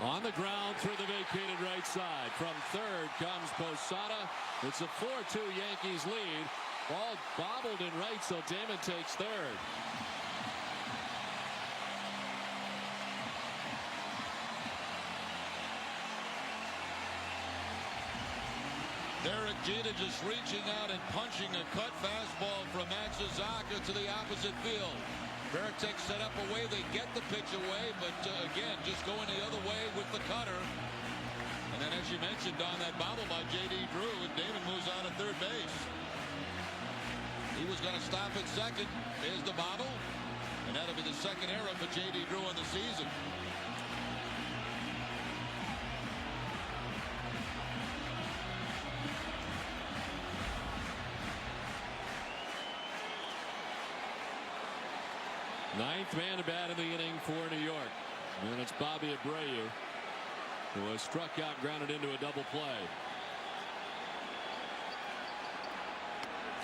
On the ground through the vacated right side. From third comes Posada. It's a 4-2 Yankees lead. Ball bobbled in right, so Damon takes third. Derek Jeter just reaching out and punching a cut fastball from Matsuzaka to the opposite field. Veritek set up a way. They get the pitch away, but again, just going the other way with the cutter. And then, as you mentioned, Don, that bobble by J.D. Drew, and Damon moves on to third base. He was going to stop at second. There's the bobble, and that'll be the second error for J.D. Drew on the season. Ninth man to bat in the inning for New York. And it's Bobby Abreu, who was struck out, grounded into a double play.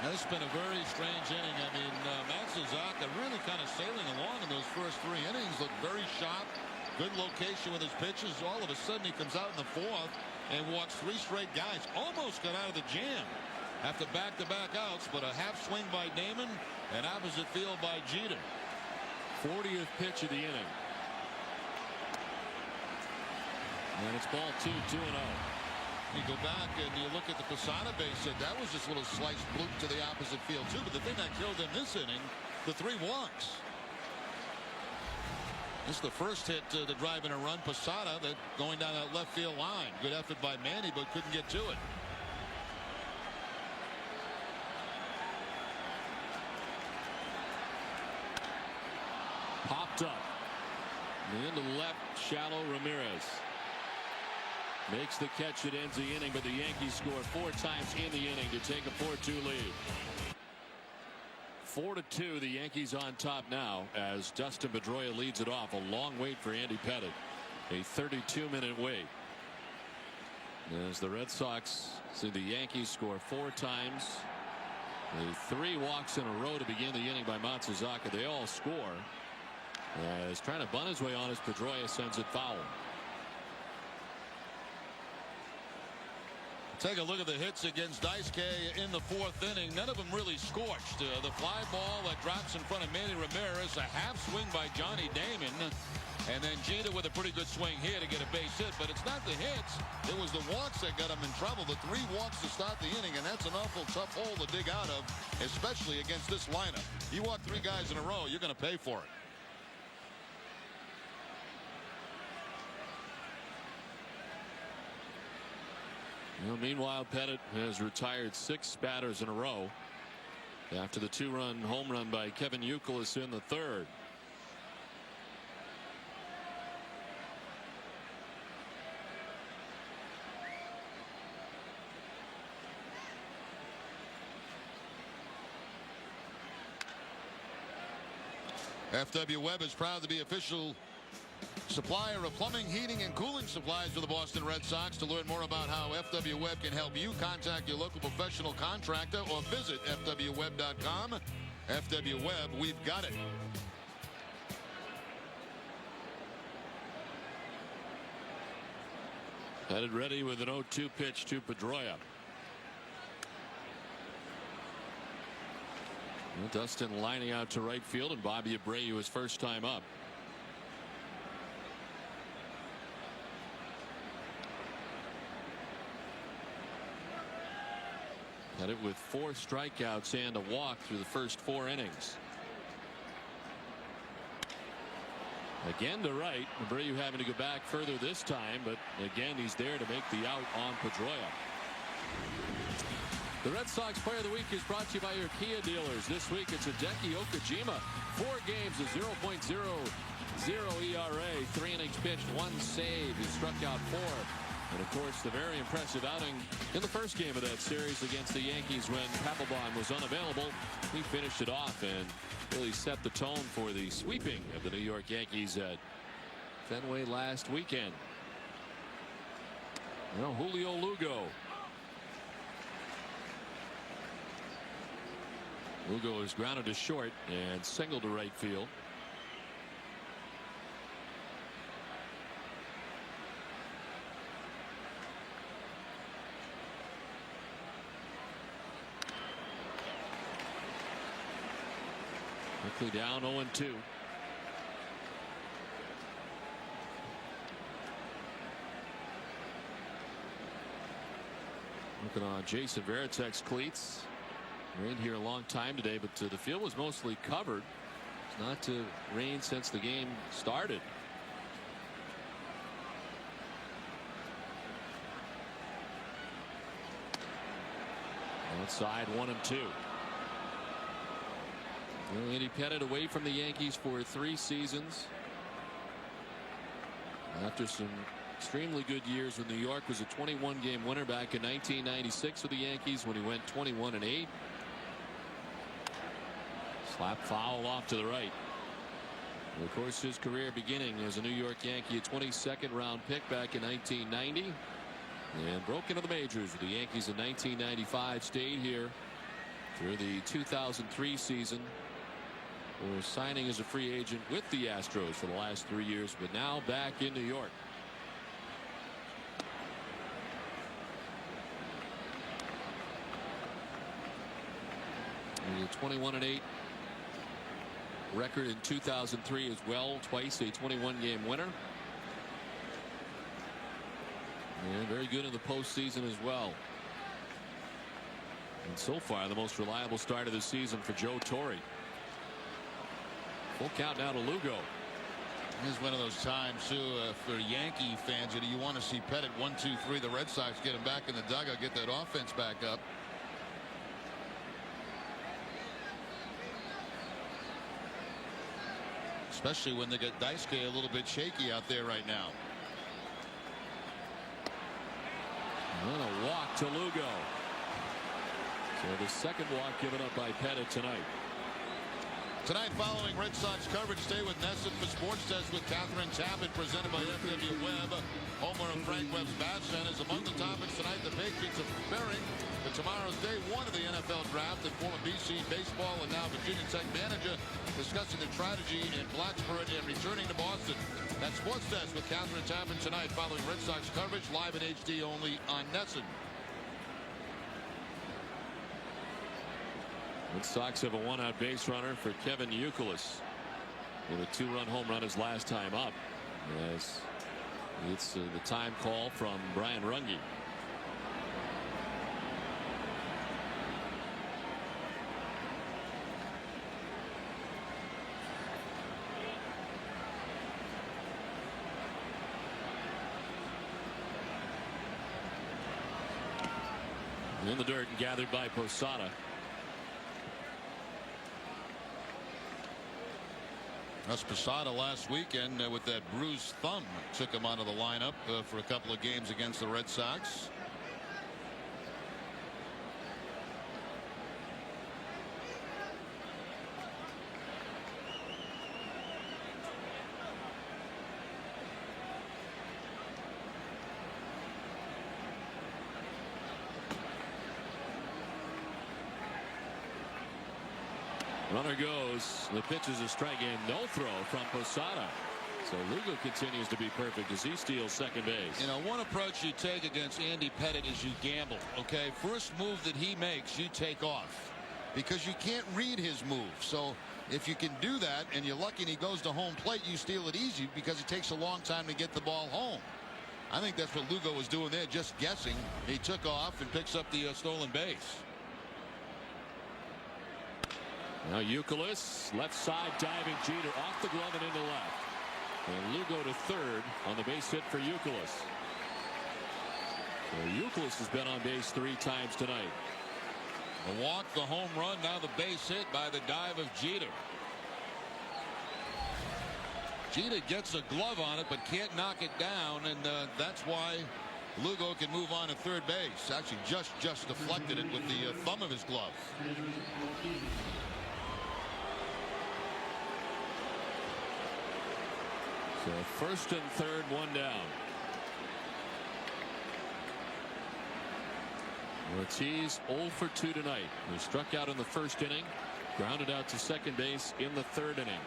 Now, this has been a very strange inning. I mean, Matsuzaka really kind of sailing along in those first three innings. Looked very sharp. Good location with his pitches. All of a sudden, he comes out in the fourth and walks three straight guys. Almost got out of the jam after back-to-back outs, but a half swing by Damon and opposite field by Jeter. 40th pitch of the inning. And it's ball 2, 2-0. You go back and you look at the Posada base hit. That was just a little slice bloop to the opposite field, too. But the thing that killed him this inning, the 3 walks. This is the first hit to drive in a run. Posada that going down that left field line. Good effort by Manny, but couldn't get to it. Popped up. Into the left, shallow Ramirez. Makes the catch that ends the inning, but the Yankees score 4 times in the inning to take a 4-2 lead. 4-2, the Yankees on top now as Dustin Pedroia leads it off. A long wait for Andy Pettitte. A 32-minute wait. As the Red Sox see the Yankees score 4 times. The 3 walks in a row to begin the inning by Matsuzaka. They all score. He's trying to bunt his way on as Pedroia sends it foul. Take a look at the hits against Daisuke in the 4th inning. None of them really scorched. The fly ball that drops in front of Manny Ramirez. A half swing by Johnny Damon. And then Jeter with a pretty good swing here to get a base hit. But it's not the hits. It was the walks that got him in trouble. The 3 walks to start the inning. And that's an awful tough hole to dig out of, especially against this lineup. You walk 3 guys in a row, you're going to pay for it. Well, meanwhile, Pettitte has retired 6 batters in a row after the 2-run home run by Kevin Youkilis in the 3rd. FW Webb is proud to be official supplier of plumbing, heating, and cooling supplies for the Boston Red Sox. To learn more about how FW Webb can help you, contact your local professional contractor or visit fwweb.com. FW Webb, we've got it. Pettitte ready with an 0-2 pitch to Pedroia. Well, Dustin lining out to right field, and Bobby Abreu his first time up. Pettitte with 4 strikeouts and a walk through the first 4 innings. Again to right. Abreu having to go back further this time, but again he's there to make the out on Pedroia. The Red Sox Player of the Week is brought to you by your Kia dealers. This week it's Hideki Okajima. 4 games, a 0.00 ERA, 3 innings pitched, 1 save. He struck out 4. And of course the very impressive outing in the first game of that series against the Yankees when Papelbon was unavailable. He finished it off and really set the tone for the sweeping of the New York Yankees at Fenway last weekend. Well, Julio Lugo. Lugo is grounded to short and singled to right field. Quickly down 0-2. Looking on Jason Varitek's cleats. Rained here a long time today, but the field was mostly covered. It's not to rain since the game started. Outside 1-2. Well, Andy Pettitte away from the Yankees for 3 seasons. After some extremely good years when New York was a 21-game winner back in 1996 with the Yankees when he went 21-8. Slap foul off to the right. And of course, his career beginning as a New York Yankee, a 22nd round pick back in 1990. And broke into the majors with the Yankees in 1995. Stayed here through the 2003 season. Or signing as a free agent with the Astros for the last 3 years, but now back in New York. A 21-8 record in 2003 as well, twice a 21-game winner. And very good in the postseason as well. And so far, the most reliable start of the season for Joe Torre. Full count now to Lugo. This is one of those times, too, for Yankee fans. You want to see Pettitte 1-2-3. The Red Sox get him back in the dugout, get that offense back up. Especially when they get Daisuke a little bit shaky out there right now. And a walk to Lugo. So the second walk given up by Pettitte tonight. Tonight, following Red Sox coverage, stay with Nesson for Sports Test with Catherine Tabbitt, presented by FW Webb. Homer and Frank Webb's Bat Centers. Among the topics tonight, the Patriots are preparing for tomorrow's day 1 of the NFL draft, and former BC baseball and now Virginia Tech manager discussing the tragedy in Blacksburg and returning to Boston. That's Sports Test with Catherine Tabbitt tonight, following Red Sox coverage, live in HD only on Nesson. Red Sox have a 1-out base runner for Kevin Youkilis with a 2-run home run his last time up. Yes, it's the time call from Brian Runge. In the dirt and gathered by Posada. That's Posada last weekend with that bruised thumb. Took him out of the lineup for a couple of games against the Red Sox. Runner goes. The pitch is a strike and no throw from Posada. So Lugo continues to be perfect as he steals second base. You know, one approach you take against Andy Pettitte is you gamble. Okay, first move that he makes, you take off because you can't read his move. So if you can do that and you're lucky and he goes to home plate, you steal it easy because it takes a long time to get the ball home. I think that's what Lugo was doing there, just guessing. He took off and picks up the stolen base. Now Youkilis, left side diving Jeter off the glove and into left. And Lugo to third on the base hit for Youkilis. So Youkilis has been on base 3 times tonight. The walk, the home run, now the base hit by the dive of Jeter. Jeter gets a glove on it but can't knock it down, and that's why Lugo can move on to third base. Actually just deflected it with the thumb of his glove. So first and third, 1 down. Ortiz 0 for 2 tonight. He struck out in the first inning, grounded out to second base in the third inning.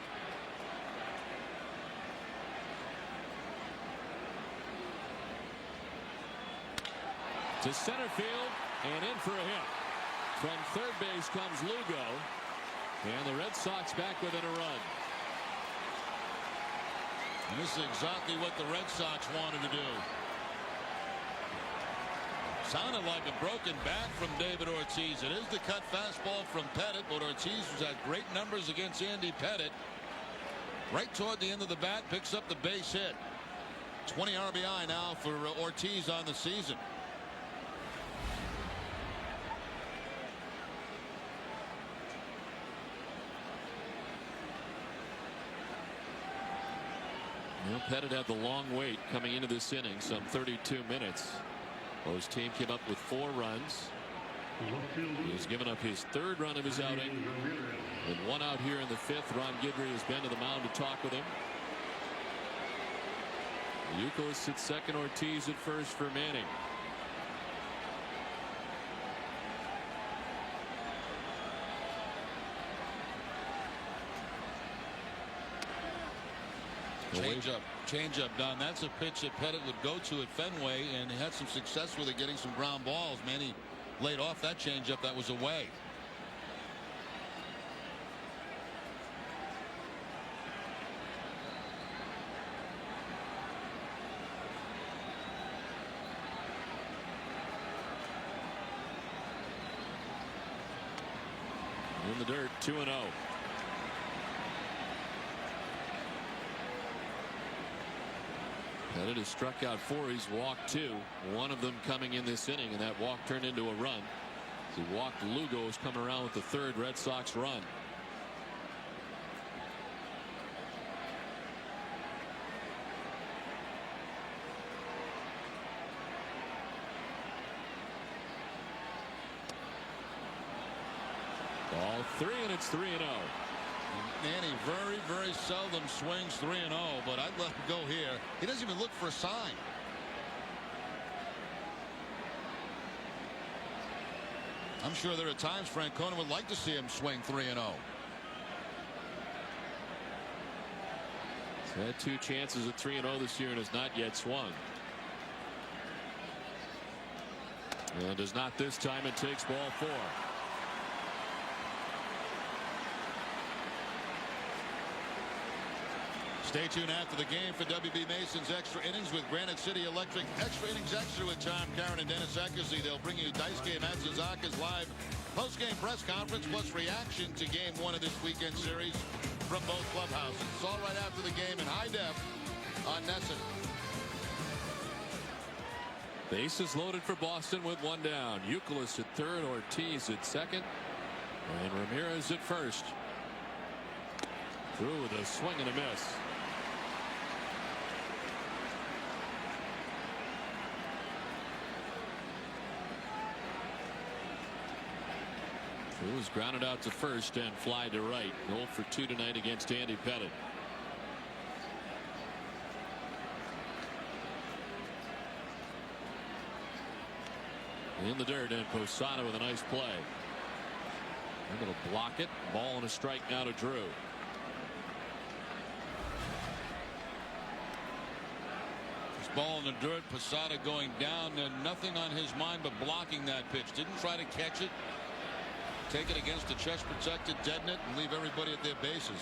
To center field and in for a hit. From third base comes Lugo, and the Red Sox back within a run. And this is exactly what the Red Sox wanted to do. Sounded like a broken bat from David Ortiz. It is the cut fastball from Pettit, but Ortiz has had great numbers against Andy Pettit. Right toward the end of the bat, picks up the base hit. 20 RBI now for Ortiz on the season. Well, Pettit had the long wait coming into this inning, some 32 minutes. Well, his team came up with 4 runs. He's given up his 3rd run of his outing. With 1 out here in the 5th, Ron Guidry has been to the mound to talk with him. Youkilis at 2nd, Ortiz at 1st for Manning. Change up, Don. That's a pitch that Pettit would go to at Fenway, and he had some success with it, getting some ground balls. Manny laid off that changeup that was away. In the dirt, 2-0. Pettit has struck out 4. He's walked 2. One of them coming in this inning, and that walk turned into a run. He walked Lugo, who's coming around with the 3rd Red Sox run. Ball 3, and it's 3-0. Manny very seldom swings 3-0, but I'd let him go here. He doesn't even look for a sign. I'm sure there are times Francona would like to see him swing 3-0. He's had 2 chances at 3-0 this year and has not yet swung. And does not this time. It takes ball 4. Stay tuned after the game for WB Mason's Extra Innings with Granite City Electric. Extra Innings Extra with Tom, Karen, and Dennis Eckersy. They'll bring you Dice Game at Suzuka's live post-game press conference plus reaction to Game 1 of this weekend series from both clubhouses. It's all right after the game in high def on Nesson. Bases loaded for Boston with 1 down. Youkilis at 3rd, Ortiz at 2nd, and Ramirez at 1st. Through with a swing and a miss. Drew was grounded out to 1st and fly to right. 0 for 2 tonight against Andy Pettit. In the dirt, and Posada with a nice play. Able to block it. Ball and a strike now to Drew. This ball in the dirt, Posada going down, and nothing on his mind but blocking that pitch. Didn't try to catch it. Take it against the chest protected, deaden it, and leave everybody at their bases.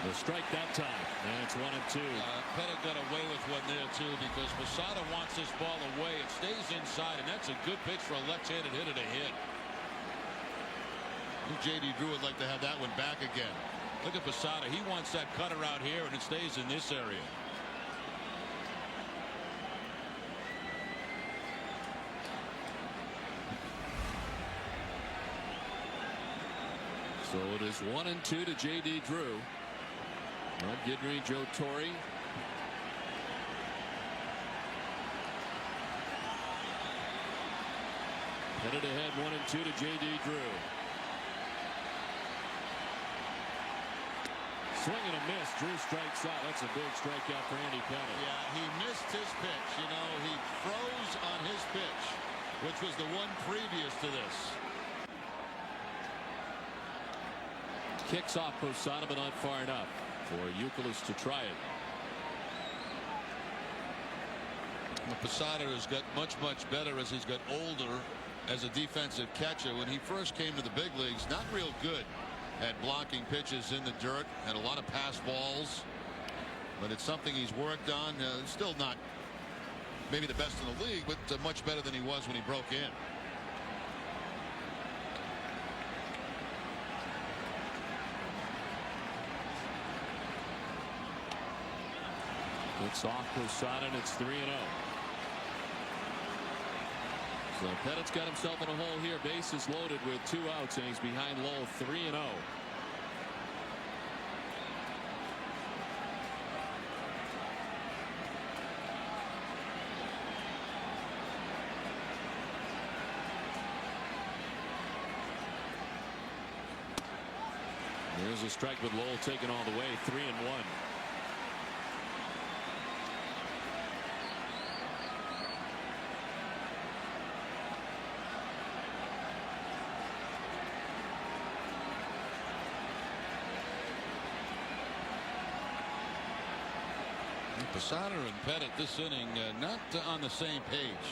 The strike that time, and it's 1-2. Pettit got away with one there too, because Posada wants this ball away. It stays inside, and that's a good pitch for a left-handed hitter to hit. J.D. Drew would like to have that one back again. Look at Posada. He wants that cutter out here, and it stays in this area. So it is 1-2 to J.D. Drew. Ron Guidry, Joe Torre. Headed ahead 1-2 to J.D. Drew. Swing and a miss. Drew strikes out. That's a big strikeout for Andy Pettit. Yeah, he missed his pitch. You know, he froze on his pitch, which was the one previous to this. Kicks off Posada, but not far enough for Youkilis to try it. Posada has got much better as he's got older as a defensive catcher. When he first came to the big leagues, not real good at blocking pitches in the dirt, had a lot of pass balls, but it's something he's worked on. Still not maybe the best in the league, but much better than he was when he broke in. It's off Posada, and it's 3-0. So Pettit's got himself in a hole here. Bases loaded with 2 outs, and he's behind Lowell 3-0. There's a strike with Lowell taken all the way. 3-1. Posada and Pettit this inning not on the same page.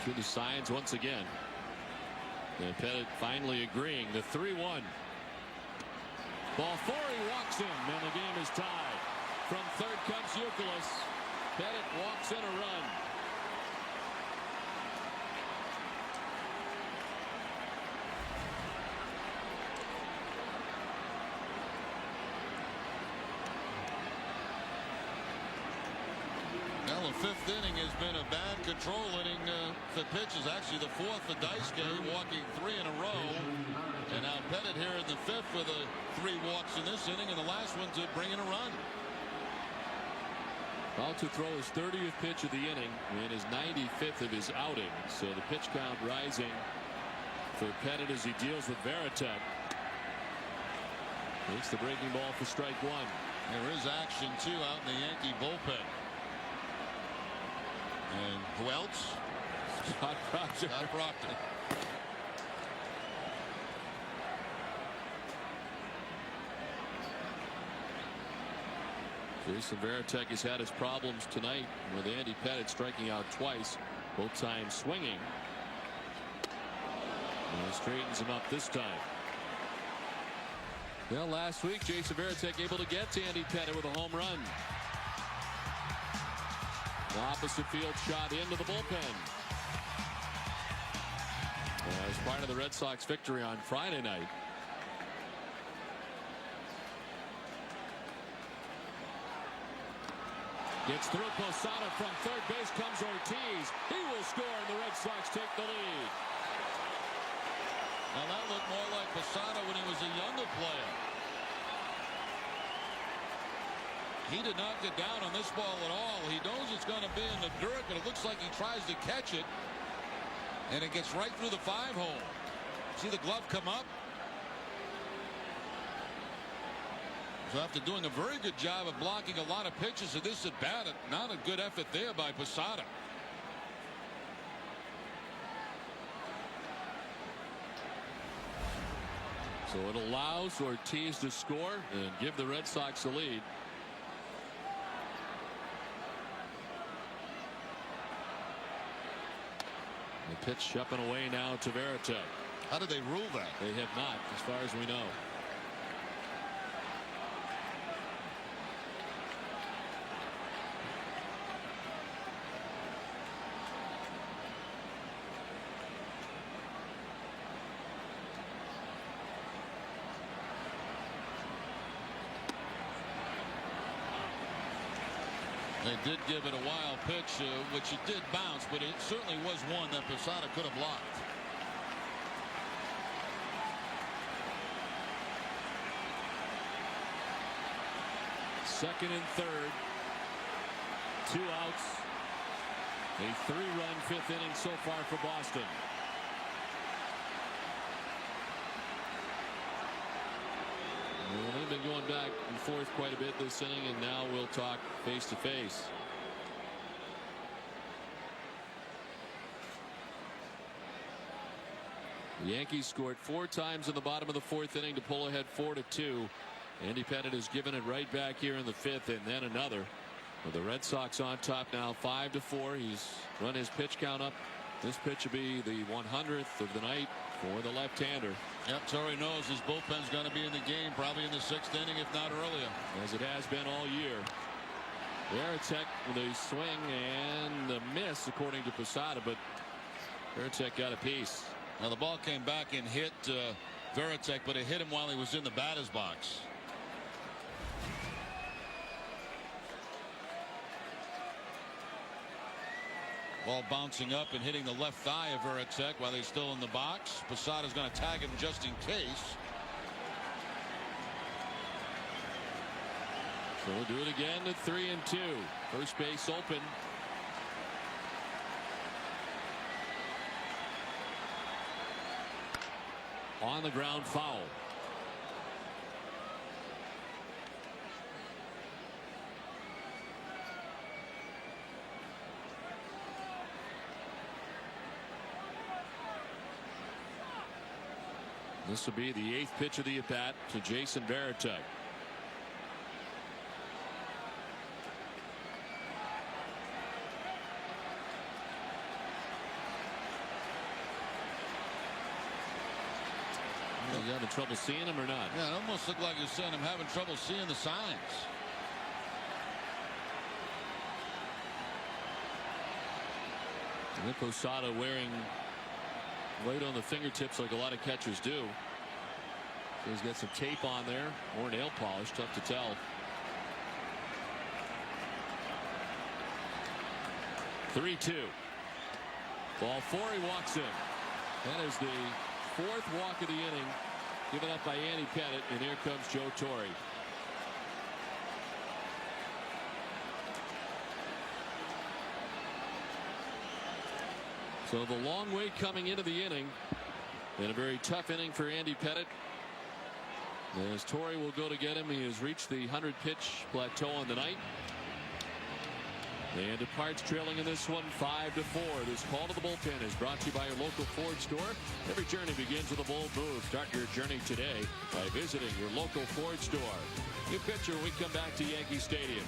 Through the signs once again. And Pettit finally agreeing. The 3-1. Ball 4, he walks in, and the game is tied. From third comes Youkilis. Pettit walks in a run. Well, the 5th inning has been a bad control inning for pitches. Actually, the 4th for Daisuke, walking 3 in a row. And now Pettit here in the 5th with 3 walks in this inning, and the last one to bring in a run. About to throw his 30th pitch of the inning and his 95th of his outing. So the pitch count rising for Pettit as he deals with Varitek. Makes the breaking ball for strike 1. There is action too out in the Yankee bullpen. And who else? Scott Proctor. Scott Proctor. Jason Varitek has had his problems tonight with Andy Pettit striking out twice, both times swinging. And he straightens him up this time. Well, last week Jason Varitek able to get to Andy Pettit with a home run. The opposite field shot into the bullpen. As part of the Red Sox victory on Friday night. Gets through Posada from third base comes Ortiz. He will score and the Red Sox take the lead. Now that looked more like Posada when he was a younger player. He did not get down on this ball at all. He knows it's going to be in the dirt, but it looks like he tries to catch it. And it gets right through the 5-hole. See the glove come up? So after doing a very good job of blocking a lot of pitches at this at bat, not a good effort there by Posada. So it allows Ortiz to score and give the Red Sox the lead. The pitch up and away now to Varitek. How did they rule that? They have not, as far as we know. They did give it a wild pitch, which it did bounce, but it certainly was one that Posada could have blocked. Second and third. 2 outs. A 3-run 5th inning so far for Boston. Well, they've been going back and forth quite a bit this inning, and now we'll talk face to face. The Yankees scored 4 times in the bottom of the 4th inning to pull ahead 4-2. Andy Pettitte has given it right back here in the 5th, and then another. With the Red Sox on top now 5-4. He's run his pitch count up. This pitch will be the 100th of the night for the left-hander. Yep, Torrey knows his bullpen's going to be in the game probably in the 6th inning, if not earlier. As it has been all year. Varitek with a swing and a miss, according to Posada, but Varitek got a piece. Now the ball came back and hit Varitek, but it hit him while he was in the batter's box. Ball bouncing up and hitting the left thigh of Varitek while he's still in the box. Posada's going to tag him just in case. So we'll do it again at 3-2. First base open. On the ground, foul. This will be the 8th pitch of the at-bat to Jason Varitek. You having trouble seeing him or not? Yeah, it almost looked like you're saying I'm having trouble seeing the signs. And Posada wearing weight on the fingertips like a lot of catchers do. So he's got some tape on there or nail polish, tough to tell. 3-2. Ball 4, he walks in. That is the 4th walk of the inning given up by Andy Pettitte, and here comes Joe Torre. So the long wait coming into the inning, and a very tough inning for Andy Pettitte. As Torre will go to get him, he has reached the 100-pitch plateau on the night. And departs trailing in this one 5-4. This call to the bullpen is brought to you by your local Ford store. Every journey begins with a bold move. Start your journey today by visiting your local Ford store. New pitcher when we come back to Yankee Stadium.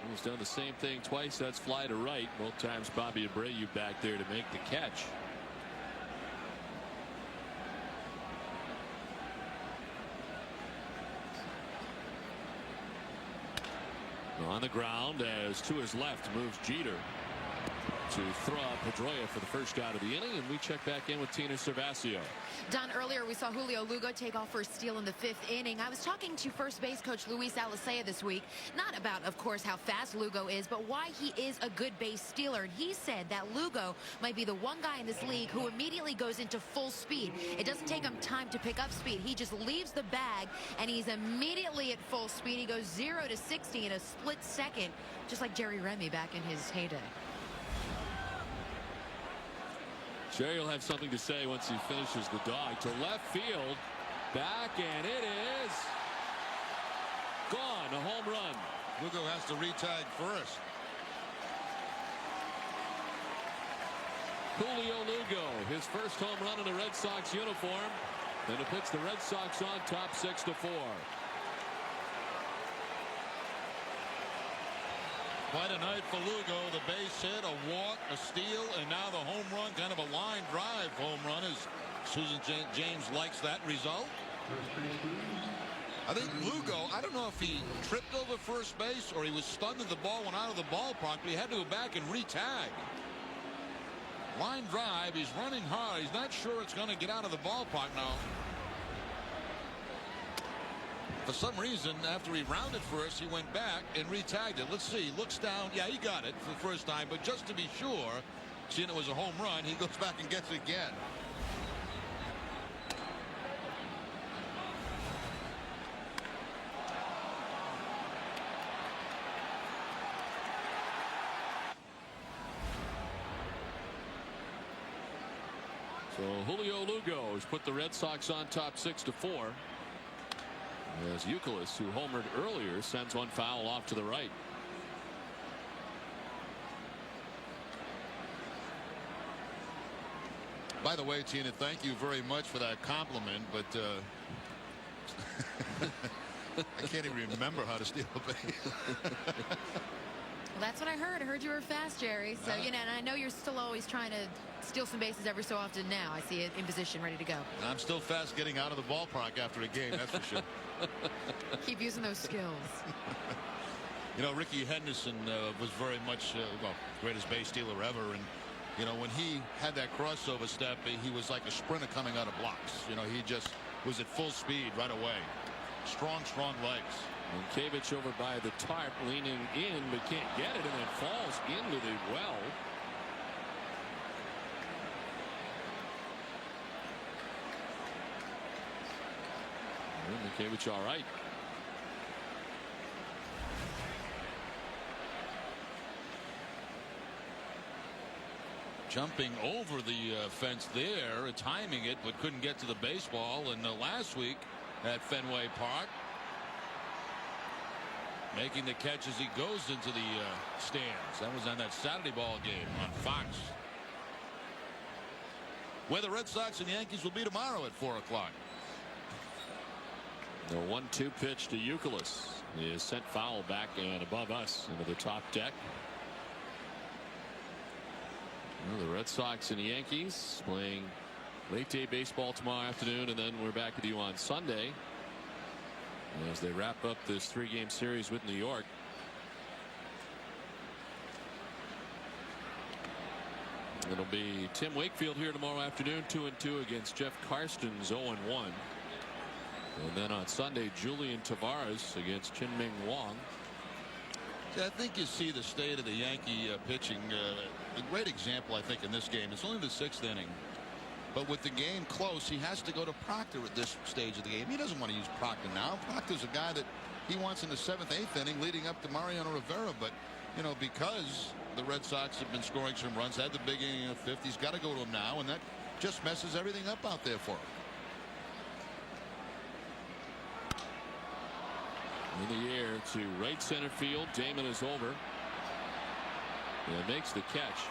He's done the same thing twice. That's fly to right. Both times Bobby Abreu back there to make the catch. On the ground as to his left moves Jeter to throw out Pedroia for the first out of the inning, and we check back in with Tina Cervasio. Don, earlier we saw Julio Lugo take off for a steal in the 5th inning. I was talking to first base coach Luis Alicea this week, not about, of course, how fast Lugo is, but why he is a good base stealer. And he said that Lugo might be the one guy in this league who immediately goes into full speed. It doesn't take him time to pick up speed. He just leaves the bag, and he's immediately at full speed. He goes 0 to 60 in a split second, just like Jerry Remy back in his heyday. Jerry will have something to say once he finishes the dog. To left field, back, and it is gone. A home run. Lugo has to retag first. Julio Lugo, his first home run in a Red Sox uniform, and it puts the Red Sox on top 6-4. Quite a night for Lugo. The base hit, a walk, a steal, and now the home run, kind of a line drive home run, as Susan James likes that result. I think Lugo, I don't know if he tripped over first base or he was stunned that the ball went out of the ballpark, but he had to go back and re-tag. Line drive, he's running hard. He's not sure it's going to get out of the ballpark now. For some reason, after he rounded first, he went back and re-tagged it. Let's see. Looks down. Yeah, he got it for the first time. But just to be sure, seeing it was a home run, he goes back and gets it again. So Julio Lugo has put the Red Sox on top 6-4. As Youkilis, who homered earlier, sends one foul off to the right. By the way, Tina, thank you very much for that compliment, but I can't even remember how to steal a base. Well, that's what I heard. I heard you were fast, Jerry. So, you know, and I know you're still always trying to steal some bases every so often now. I see it in position, ready to go. I'm still fast getting out of the ballpark after a game, that's for sure. Keep using those skills. You know, Ricky Henderson was very much, well, greatest base stealer ever. And, you know, when he had that crossover step, he was like a sprinter coming out of blocks. You know, he just was at full speed right away. Strong, strong legs. And Kavich over by the tarp, leaning in, but can't get it, and then falls into the well. And Kavich all right. Jumping over the fence there, timing it, but couldn't get to the baseball. And last week at Fenway Park, making the catch as he goes into the stands. That was on that Saturday ball game on Fox. Where the Red Sox and Yankees will be tomorrow at 4 o'clock. The 1-2 pitch to Youkilis is sent foul back and above us into the top deck. Well, the Red Sox and the Yankees playing late day baseball tomorrow afternoon, and then we're back with you on Sunday as they wrap up this 3-game series with New York. It'll be Tim Wakefield here tomorrow afternoon, 2-2 against Jeff Karsten's 0-1. And then on Sunday, Julian Tavares against Chin-Ming Wong. I think you see the state of the Yankee pitching. A great example, I think, in this game. It's only the 6th inning. But with the game close, he has to go to Proctor at this stage of the game. He doesn't want to use Proctor now. Proctor's a guy that he wants in the 7th, 8th inning leading up to Mariano Rivera. But, you know, because the Red Sox have been scoring some runs, had the big inning of 5th, he's got to go to him now, and that just messes everything up out there for him. In the air to right center field. Damon is over and makes the catch.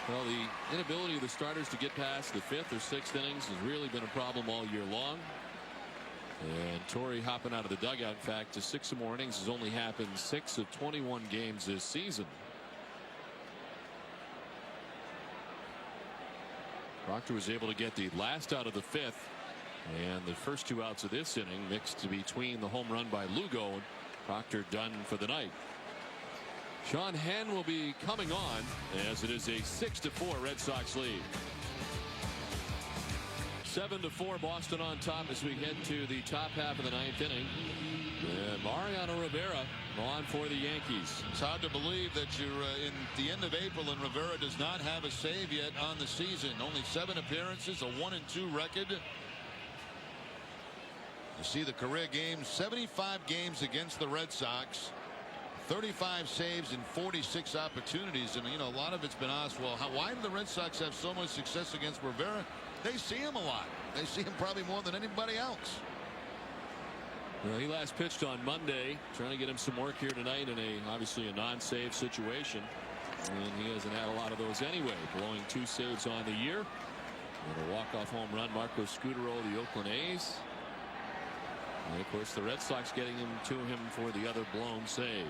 Well, the inability of the starters to get past the 5th or 6th innings has really been a problem all year long. And Torrey hopping out of the dugout, in fact, to 6 or more innings has only happened 6 of 21 games this season. Proctor was able to get the last out of the 5th. And the first 2 outs of this inning mixed between the home run by Lugo and Proctor done for the night. Sean Henn will be coming on as it is a 6-4 Red Sox lead. 7-4 Boston on top as we head to the top half of the 9th inning. And Mariano Rivera on for the Yankees. It's hard to believe that you're in the end of April and Rivera does not have a save yet on the season. Only 7 appearances, a 1-2 record. You see the career games, 75 games against the Red Sox, 35 saves and 46 opportunities. And, you know, a lot of it's been asked, well, why do the Red Sox have so much success against Rivera? They see him a lot. They see him probably more than anybody else. Well, he last pitched on Monday, trying to get him some work here tonight in obviously a non-save situation. And he hasn't had a lot of those anyway, blowing 2 saves on the year. And a walk-off home run, Marco Scutaro, the Oakland A's. And of course the Red Sox getting him to him for the other blown save.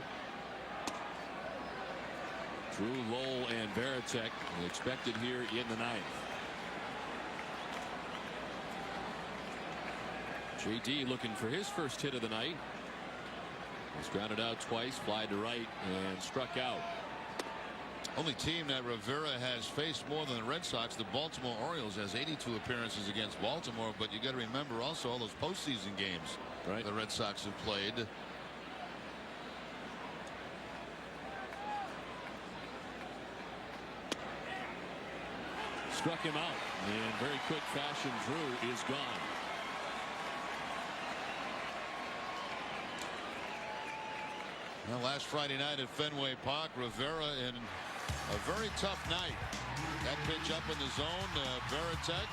Drew, Lowell, and Varitek expected here in the 9th. JD looking for his first hit of the night. He's grounded out twice, fly to right, and struck out. Only team that Rivera has faced more than the Red Sox, the Baltimore Orioles, has 82 appearances against Baltimore. But you got to remember also all those postseason games the Red Sox have played. Struck him out in very quick fashion. Drew is gone. Well, last Friday night at Fenway Park, Rivera in a very tough night. That pitch up in the zone, Varitek.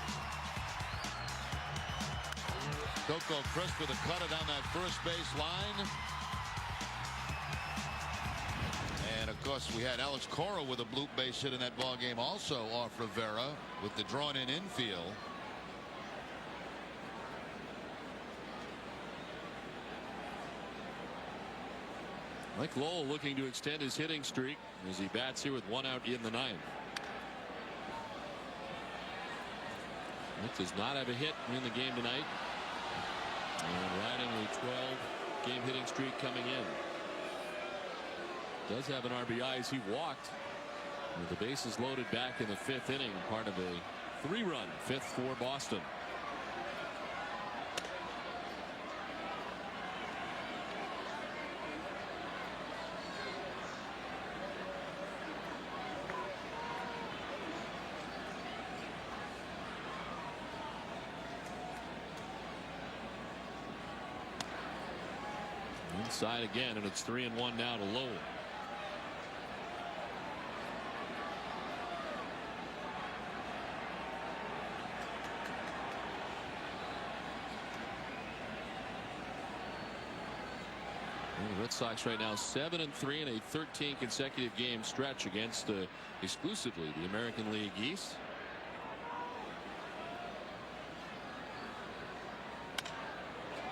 Coco Crisp with a cutter down that first base line. And a Of course, we had Alex Cora with a bloop base hit in that ball game, also off Rivera with the drawn in infield. Mike Lowell looking to extend his hitting streak as he bats here with 1 out in the 9th. Nick does not have a hit in the game tonight, and riding a 12-game hitting streak coming in. Does have an RBI as he walked with the bases loaded back in the 5th inning, part of a 3-run 5th for Boston. Inside again, and it's 3-1 now to Lowell. The Red Sox right now 7-3 in a 13 consecutive game stretch against exclusively the American League East.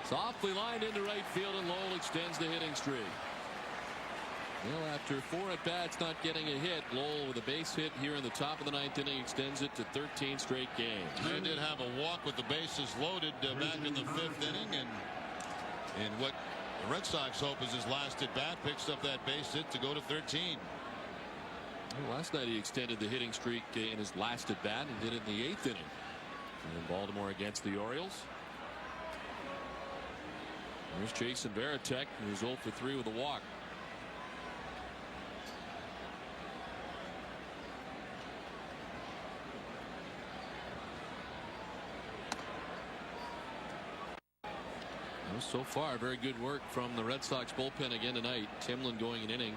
Softly lined into right field, and Lowell extends the hitting streak. Well, after 4 at-bats not getting a hit, Lowell with a base hit here in the top of the 9th inning extends it to 13 straight games. He did have a walk with the bases loaded back in the 5th inning, and what the Red Sox hope is his last at-bat picks up that base hit to go to 13. Well, last night he extended the hitting streak in his last at-bat and did it in the 8th inning in Baltimore against the Orioles. There's Jason Varitek, who's 0 for 3 with a walk. Well, so far, very good work from the Red Sox bullpen again tonight. Timlin going an inning,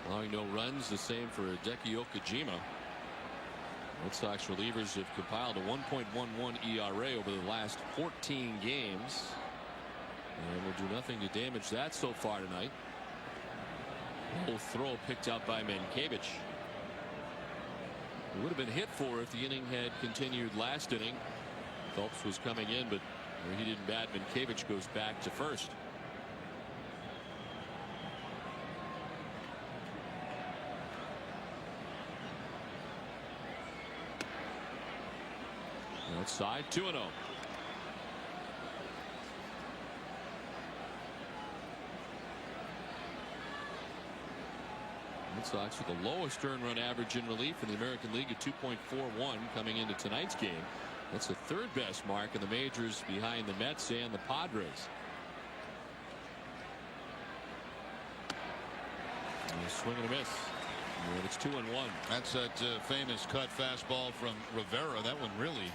allowing no runs. The same for Hideki Okajima. Red Sox relievers have compiled a 1.11 ERA over the last 14 games. And will do nothing to damage that so far tonight. Full throw picked out by Mankiewicz. It would have been hit for if the inning had continued last inning. Phelps was coming in, but he didn't bat. Mankiewicz goes back to first. Outside, 2-0. Red Sox with the lowest earned run average in relief in the American League at 2.41 coming into tonight's game. That's the 3rd best mark in the majors behind the Mets and the Padres. And a swing and a miss. And it's 2-1. That's that famous cut fastball from Rivera. That one really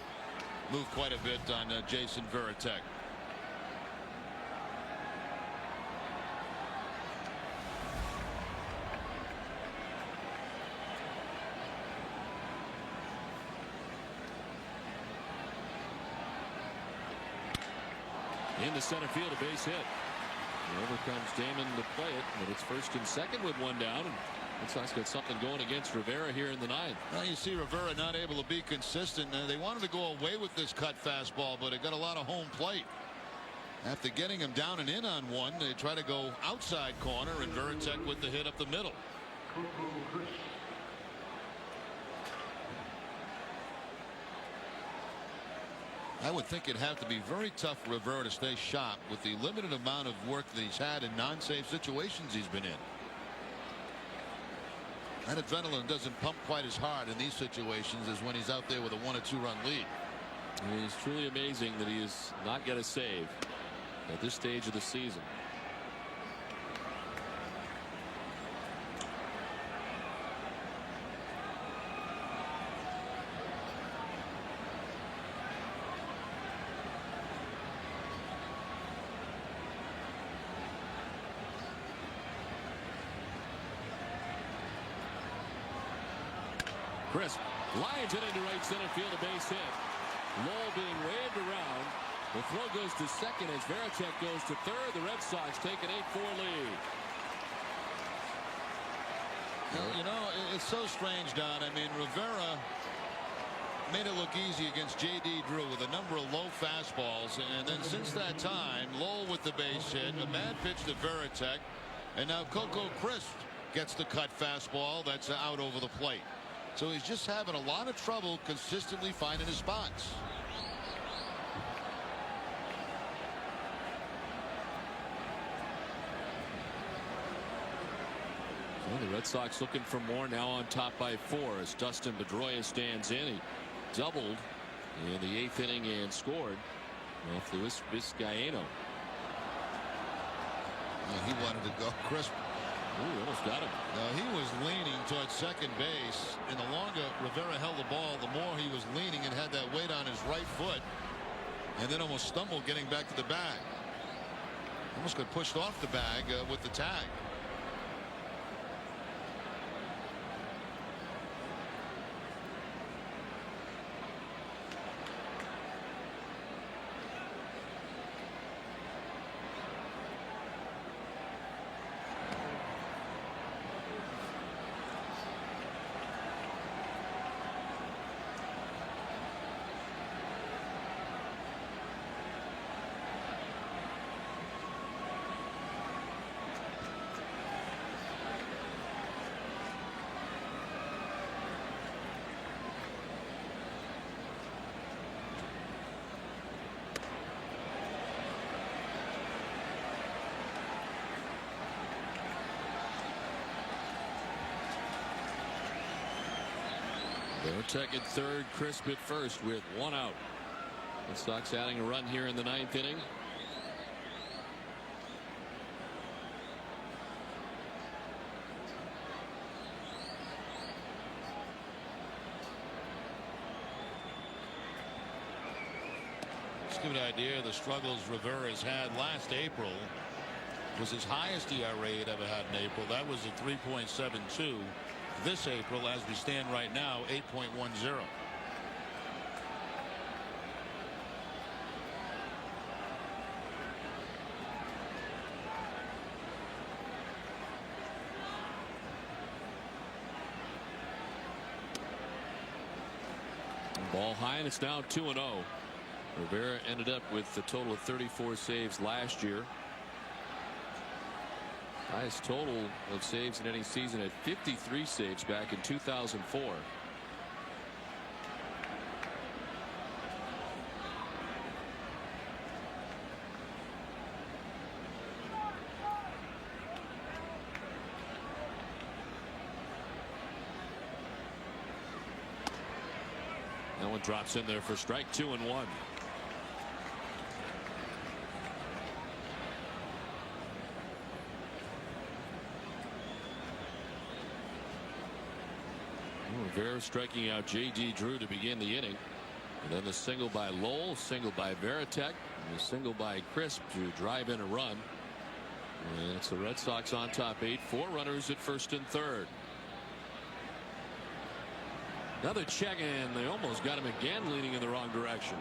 moved quite a bit on Jason Varitek. Into center field, a base hit. And over comes Damon to play it, but it's 1st and 2nd with 1 down. And Red Sox got something going against Rivera here in the 9th. Now you see Rivera not able to be consistent. They wanted to go away with this cut fastball, but it got a lot of home plate. After getting him down and in on one, they try to go outside corner, and Varitek with the hit up the middle. I would think it'd have to be very tough for Rivera to stay sharp with the limited amount of work that he's had in non-safe situations he's been in. That adrenaline doesn't pump quite as hard in these situations as when he's out there with a 1 or 2 run lead. It is truly amazing that he has not got a save at this stage of the season. Crisp lines it into right center field, a base hit. Lowell being waved around. The throw goes to second as Varitek goes to third. The Red Sox take an 8-4 lead. You know, it's so strange, Don. I mean, Rivera made it look easy against J.D. Drew with a number of low fastballs, and then since that time, Lowell with the base hit, a bad pitch to Veritek, and now Coco Crisp gets the cut fastball that's out over the plate. So he's just having a lot of trouble consistently finding his spots. Well, the Red Sox looking for more, now on top by 4 as Dustin Pedroia stands in. He doubled in the 8th inning and scored off Luis Vizcaino. He wanted to go crisp. Ooh, almost got him. He was leaning towards second base, and the longer Rivera held the ball, the more he was leaning and had that weight on his right foot, and then almost stumbled getting back to the bag. Almost got pushed off the bag with the tag. Veritek at third, Crisp at first with 1 out. The Sox adding a run here in the 9th inning. Just give an idea of the struggles Rivera's had. Last April was his highest ERA he'd ever had in April. That was a 3.72. This April, as we stand right now, 8.10. Ball high, and it's now 2-0. Rivera ended up with a total of 34 saves last year. Highest total of saves in any season at 53 saves back in 2004. That one drops in there for strike 2 and 1. Rivera striking out J.D. Drew to begin the inning. And then the single by Lowell, single by Veritek, and the single by Crisp to drive in a run. And it's the Red Sox on top 8, 4 runners at first and third. Another check, and they almost got him again leaning in the wrong direction.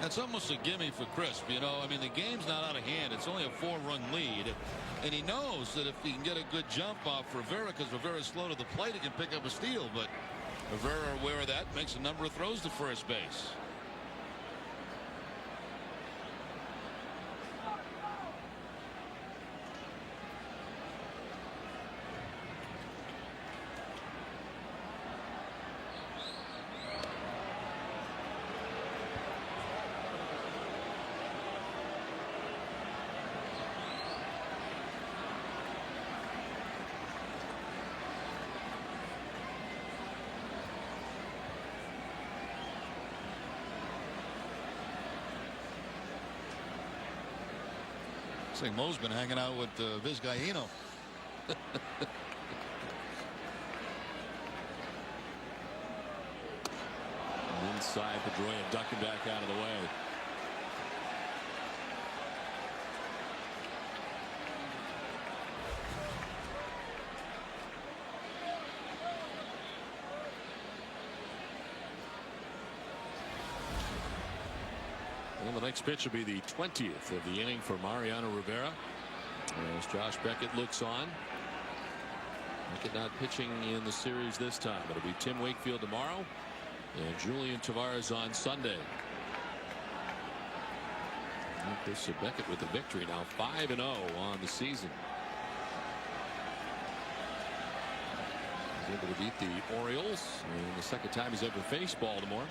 That's almost a gimme for Crisp. You know, I mean, the game's not out of hand. It's only a 4-run lead. And he knows that if he can get a good jump off Rivera, because Rivera's slow to the plate, he can pick up a steal. But Rivera, aware of that, makes a number of throws to first base. I think Mo's been hanging out with Vizcaino. Inside, Pedroia ducking back out of the way. Well, the next pitch will be the 20th of the inning for Mariano Rivera. As Josh Beckett looks on. Hackett not pitching in the series this time. It'll be Tim Wakefield tomorrow and Julian Tavares on Sunday. And Chris Beckett with the victory, now 5-0 on the season. He's able to beat the Orioles in the second time he's ever faced Baltimore.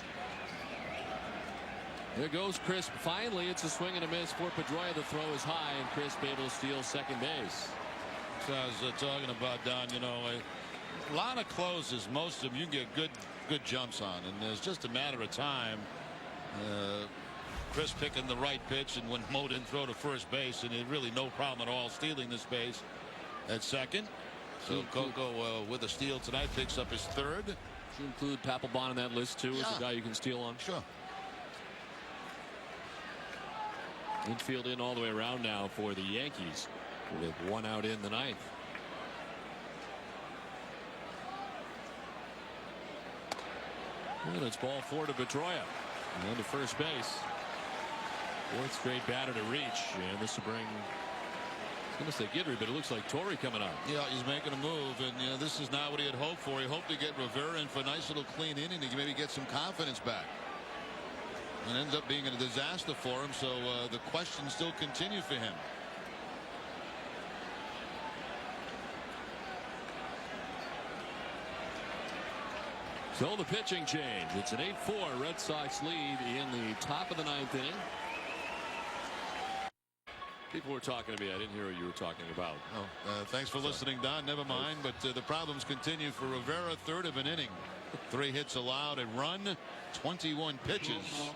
There goes Crisp. Finally, it's a swing and a miss for Pedroia. The throw is high, and Crisp able to steal second base. So I was talking about, Don, you know, a lot of closes, most of them you can get good jumps on, and it's just a matter of time. Chris picking the right pitch, and when Mo didn't throw to first base, and it really no problem at all stealing this base at second. So Coco with a steal tonight picks up his third. Should include Papelbon on that list too, as a guy you can steal on. Sure. Infield in all the way around now for the Yankees with one out in the ninth. And it's ball four to Pedroia. And to first base. Fourth straight batter to reach. And this will bring, I was going to say Guidry, but it looks like Torrey coming up. Yeah, he's making a move. And you know, this is not what he had hoped for. He hoped to get Rivera in for a nice little clean inning to maybe get some confidence back. And ends up being a disaster for him. So the questions still continue for him. So the pitching change. It's an 8-4 Red Sox lead in the top of the ninth inning. People were talking to me. I didn't hear what you were talking about. Oh, thanks for listening, Don. Never mind. But the problems continue for Rivera. Third of an inning. 3 hits allowed, a run, 21 pitches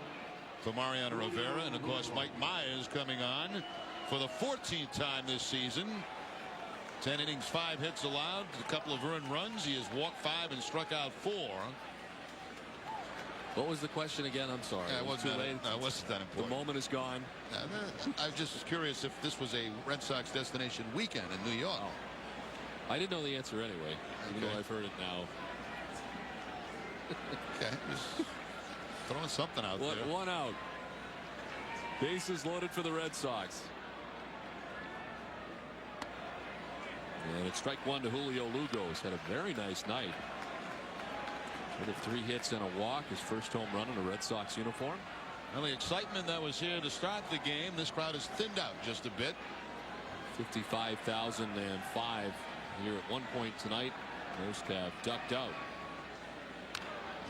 for Mariano Rivera. And of course Mike Myers coming on for the 14th time this season. 10 innings, 5 hits allowed, a couple of earned runs. He has walked 5 and struck out 4. What was the question again? I'm sorry. Yeah, it wasn't that important. The moment is gone. I was just curious if this was a Red Sox destination weekend in New York. Oh. I didn't know the answer anyway, even though I've heard it now. Okay, just throwing something out there. One out. Bases loaded for the Red Sox. And it's strike one to Julio Lugo. He's had a very nice night. With 3 hits and a walk, his first home run in a Red Sox uniform. Well, the excitement that was here to start the game, this crowd has thinned out just a bit. 55,005 here at one point tonight. Most have ducked out.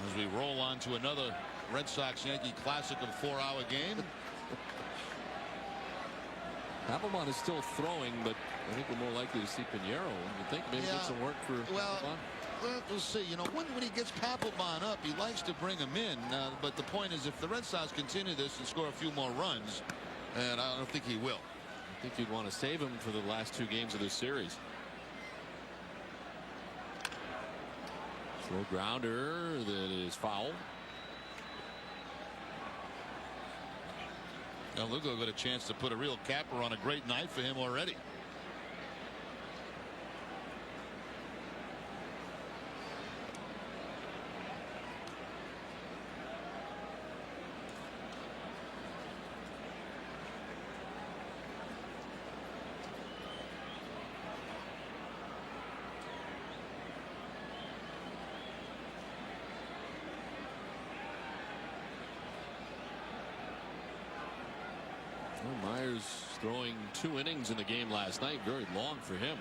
As we roll on to another Red Sox Yankee classic of a 4-hour game. Papelbon is still throwing, but I think we're more likely to see Pinheiro. You think maybe get some work for Papelbon? We'll see. You know, when he gets Papelbon up, he likes to bring him in. But the point is, if the Red Sox continue this and score a few more runs, and I don't think he will. I think you'd want to save him for the last 2 games of this series. Slow grounder that is foul. Now Lugo got a chance to put a real capper on a great night for him already. Myers throwing 2 innings in the game last night. Very long for him.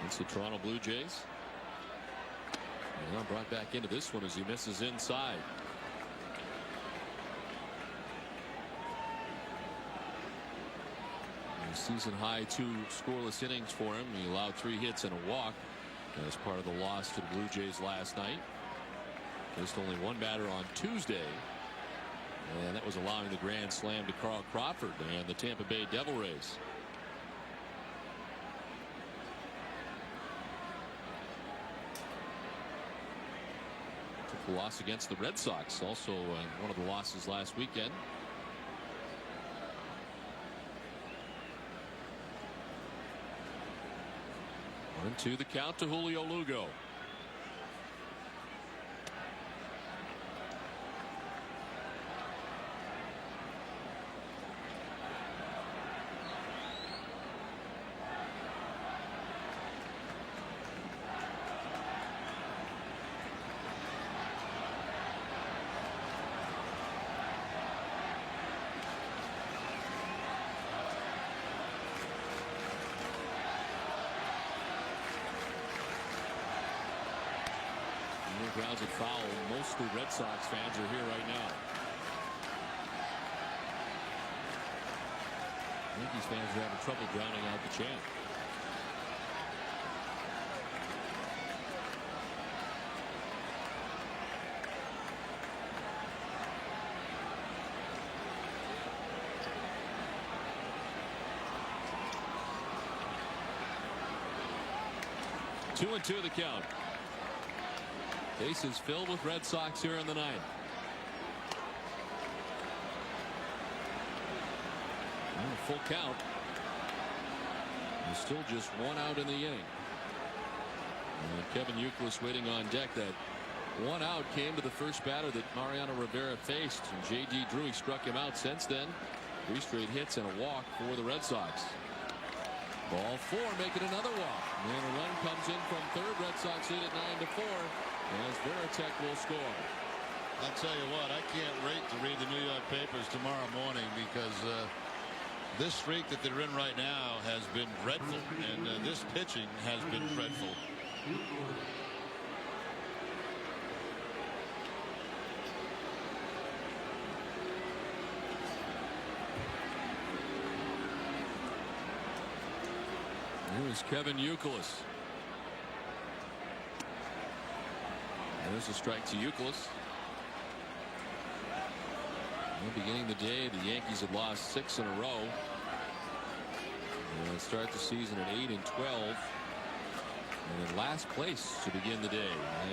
It's the Toronto Blue Jays. Now brought back into this one as he misses inside. Season high 2 scoreless innings for him. He allowed 3 hits and a walk as part of the loss to the Blue Jays last night. Faced only 1 batter on Tuesday. And that was allowing the grand slam to Carl Crawford and the Tampa Bay Devil Rays. Took the loss against the Red Sox, also one of the losses last weekend. One and 2 the count to Julio Lugo. fouls at foul. Mostly Red Sox fans are here right now. Yankees fans are having trouble drowning out the chant. Two and two the count. Bases filled with Red Sox here in the ninth. Full count. There's still just one out in the inning. And Kevin Youkilis waiting on deck. That one out came to the first batter that Mariano Rivera faced. And J.D. Drew, struck him out since then. 3 straight hits and a walk for the Red Sox. Ball 4, making another walk. And a run comes in from third. Red Sox lead at 9-4 as Veritek will score. I'll tell you what, I can't wait to read the New York papers tomorrow morning, because this streak that they're in right now has been dreadful, and this pitching has been dreadful. Here's Kevin Youkilis. There's a strike to Youkilis. Beginning the day, the Yankees had lost 6 in a row. And start the season at 8-12. And in last place to begin the day,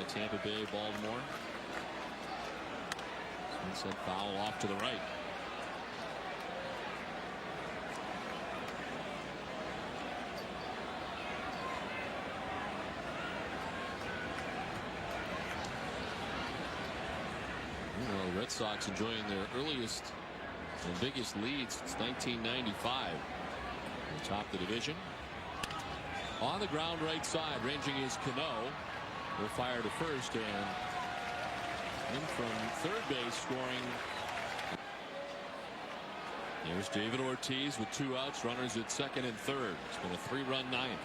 Tampa Bay, Baltimore. Sunset foul off to the right. The Red Sox enjoying their earliest and biggest lead since 1995. On top of the division. On the ground right side, ranging is Cano. Will fire to first, and in from third base scoring. There's David Ortiz with 2 outs, runners at second and third. It's been a 3-run ninth.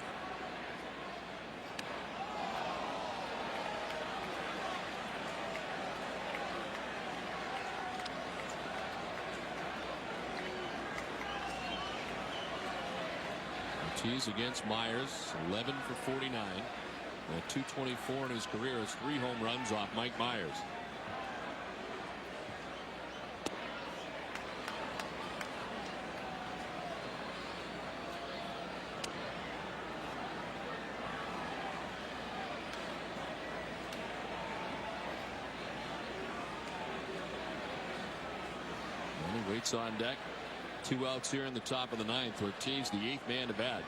Ortiz against Myers, 11 for 49. At 224 in his career, has 3 home runs off Mike Myers. And he waits on deck. 2 outs here in the top of the ninth. Ortiz, the 8th man to bat.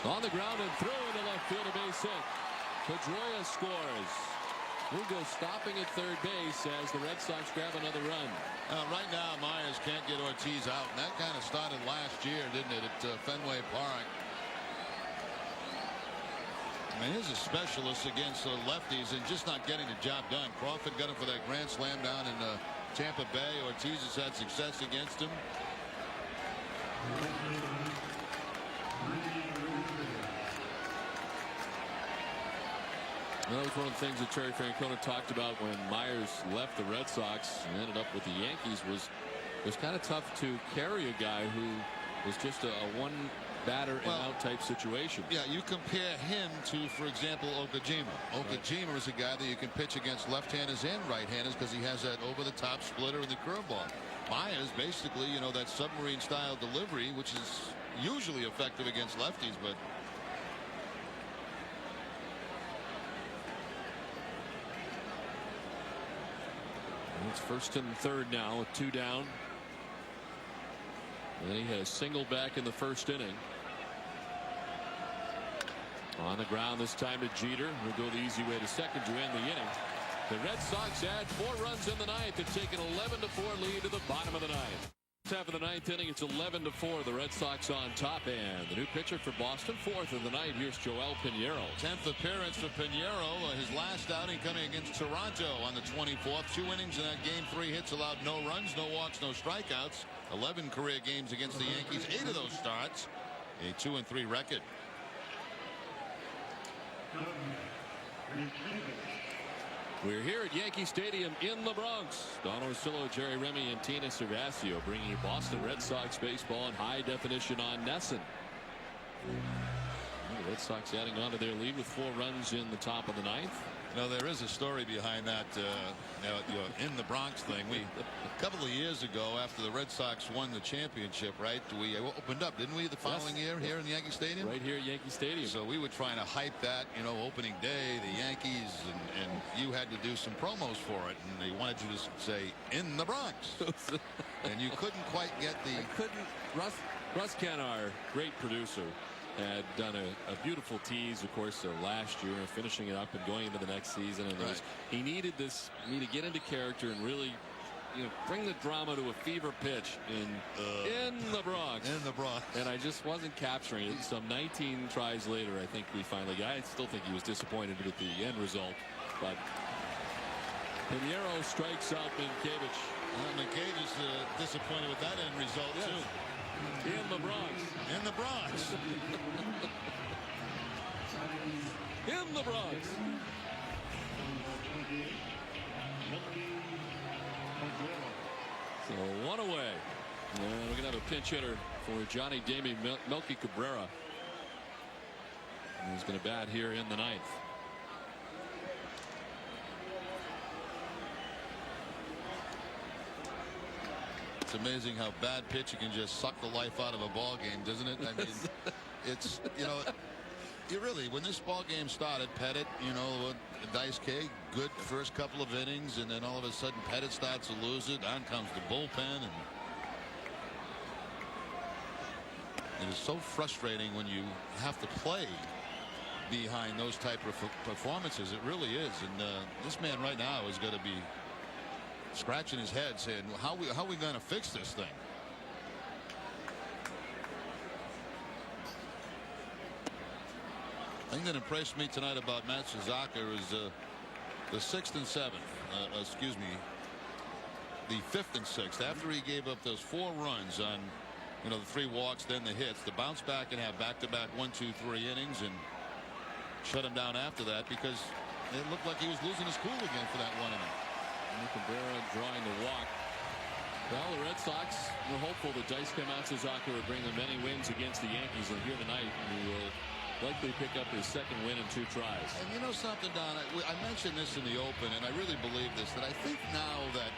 On the ground and through into left field, a base hit. Pedroia scores. Lugo stopping at third base as the Red Sox grab another run. Right now, Myers can't get Ortiz out, and that kind of started last year, didn't it, at Fenway Park? I mean, he's a specialist against lefties and just not getting the job done. Crawford got him for that grand slam down in Tampa Bay. Ortiz has had success against him. That was one of the things that Terry Francona talked about when Myers left the Red Sox and ended up with the Yankees. It was kind of tough to carry a guy who was just a one batter and out type situation. Yeah, you compare him to, for example, Okajima. Okajima is a guy that you can pitch against left-handers and right-handers because he has that over-the-top splitter and the curveball. Myers, basically, you know, that submarine-style delivery, which is usually effective against lefties, but it's first and third now with 2 down. And he had a single back in the first inning. On the ground this time to Jeter. He'll go the easy way to second to end the inning. The Red Sox add 4 runs in the ninth and take an 11-4 lead to the bottom of the ninth. Half of the ninth inning, it's 11-4. The Red Sox on top, and the new pitcher for Boston, 4th of the night. Here's Joel Pinheiro. 10th appearance for Pinheiro. His last outing coming against Toronto on the 24th. 2 innings in that game, 3 hits allowed, no runs, no walks, no strikeouts. 11 career games against the Yankees. 8 of those starts. A 2-3 record. We're here at Yankee Stadium in the Bronx. Don Orsillo, Jerry Remy, and Tina Cervasio bringing you Boston Red Sox baseball in high definition on NESN. The Red Sox adding on to their lead with 4 runs in the top of the 9th. You know, there is a story behind that in the Bronx thing. A couple of years ago, after the Red Sox won the championship, right, we opened up, didn't we, the following year here in Yankee Stadium? Right here at Yankee Stadium. So we were trying to hype that, you know, opening day, the Yankees, and you had to do some promos for it, and they wanted you to say, in the Bronx. And you couldn't quite get the... Russ Kennar, great producer, had done a beautiful tease, of course, last year, finishing it up and going into the next season. And he needed me to get into character and really, you know, bring the drama to a fever pitch in the Bronx. In the Bronx. And I just wasn't capturing it. Some 19 tries later, I think we finally got. I still think he was disappointed with the end result, but Pinheiro strikes out Minkevich. Minkevich is disappointed with that end result too. In the Bronx. In the Bronx. In the Bronx. So 1 away. And we're going to have a pinch hitter for Johnny Damie Melky Cabrera. And he's going to bat here in the 9th. It's amazing how bad pitching can just suck the life out of a ball game, doesn't it? I mean, it's, you know, you really, when this ball game started, Pettit, you know, Dice K, good first couple of innings, and then all of a sudden Pettit starts to lose it. Down comes the bullpen, and it is so frustrating when you have to play behind those type of performances. It really is. And this man right now is going to be scratching his head saying, how are we going to fix this thing? The thing that impressed me tonight about Matt Suzuki is the 6th and 7th, excuse me, the 5th and 6th, after he gave up those 4 runs on, you know, the 3 walks, then the hits, to bounce back and have back-to-back 1, 2, 3 innings and shut him down after that, because it looked like he was losing his cool again for that 1 inning. Cabrera drawing the walk. Well, the Red Sox were hopeful that Daisuke Matsuzaka would bring them many wins against the Yankees, and here tonight he will likely pick up his 2nd win in 2 tries. And you know something, Don, I mentioned this in the open, and I really believe this, that I think now that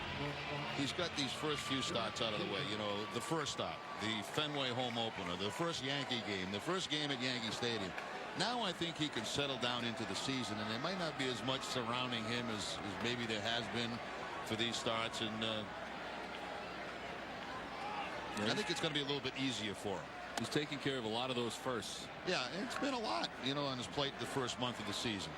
he's got these first few starts out of the way, you know, the first start, the Fenway home opener, the first Yankee game, the first game at Yankee Stadium. Now I think he can settle down into the season, and there might not be as much surrounding him as maybe there has been for these starts, and I think it's going to be a little bit easier for him. He's taking care of a lot of those firsts. Yeah, it's been a lot, you know, on his plate the first month of the season.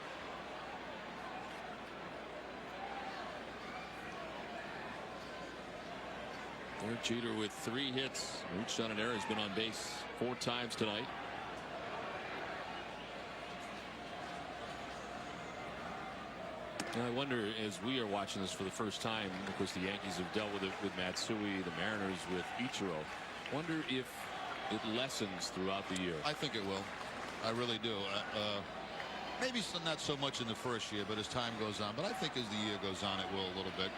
Derek Jeter with 3 hits, reached on an error, has been on base 4 times tonight. I wonder, as we are watching this for the first time, of course the Yankees have dealt with it with Matsui, the Mariners with Ichiro. Wonder if it lessens throughout the year. I think it will. I really do. Maybe not so much in the first year, but as time goes on. But I think as the year goes on, it will a little bit.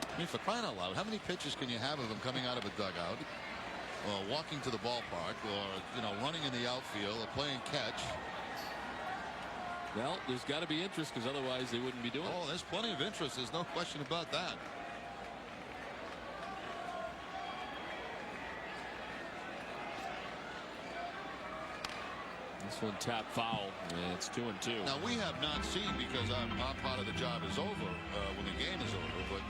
I mean, for crying out loud, how many pitches can you have of him coming out of a dugout, or walking to the ballpark, or, you know, running in the outfield, or playing catch? Well, there's got to be interest, because otherwise they wouldn't be doing it. Oh, there's plenty of interest. There's no question about that. This one tapped foul. And it's 2-2. Now, we have not seen, because our part of the job is over when the game is over, but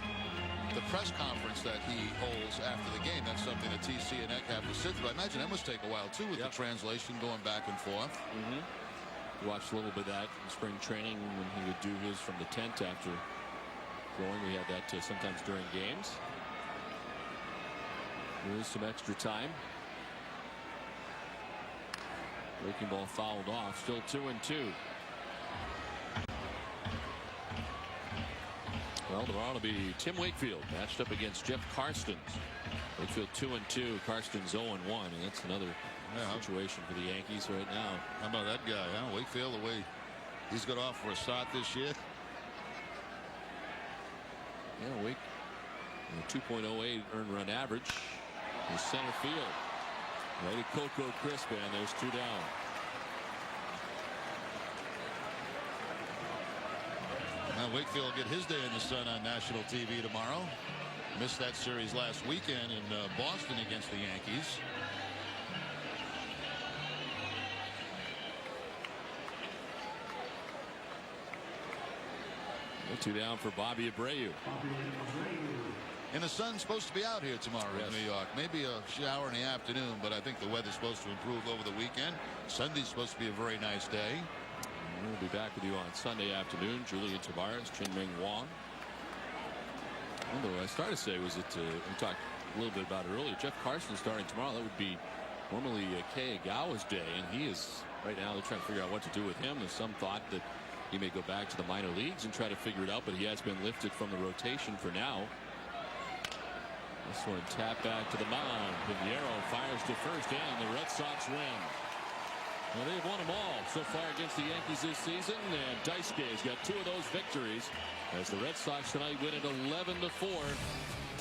the press conference that he holds after the game, that's something that TC and Eck have to sit through. I imagine that must take a while, too, with the translation going back and forth. Watched a little bit of that in spring training when he would do his from the tent after going. We had that sometimes during games. There is some extra time. Breaking ball fouled off. Still 2-2. Well, tomorrow will be Tim Wakefield matched up against Jeff Karstens. Wakefield 2-2. Karstens 0-1, and that's another situation for the Yankees right now. How about that guy, huh? Wakefield, the way he's got off for a start this year. Yeah, Wake, 2.08 earned run average in center field. Right to Coco Crisp, and there's 2 down. Now Wakefield will get his day in the sun on national TV tomorrow. Missed that series last weekend in Boston against the Yankees. Two down for Bobby Abreu. And the sun's supposed to be out here tomorrow in New York. Maybe a shower in the afternoon, but I think the weather's supposed to improve over the weekend. Sunday's supposed to be a very nice day. We'll be back with you on Sunday afternoon. Julian Tavares, Chin-Ming Wong. Although I started to say was it we talked a little bit about it earlier. Jeff Carson starting tomorrow. That would be normally Kei Egawa's day, and he is right now. They're trying to figure out what to do with him. There's some thought that he may go back to the minor leagues and try to figure it out, but he has been lifted from the rotation for now. This one tap back to the mound. Pinheiro fires to first, and the Red Sox win. Well, they've won them all so far against the Yankees this season, and Daisuke's got 2 of those victories as the Red Sox tonight win it 11-4.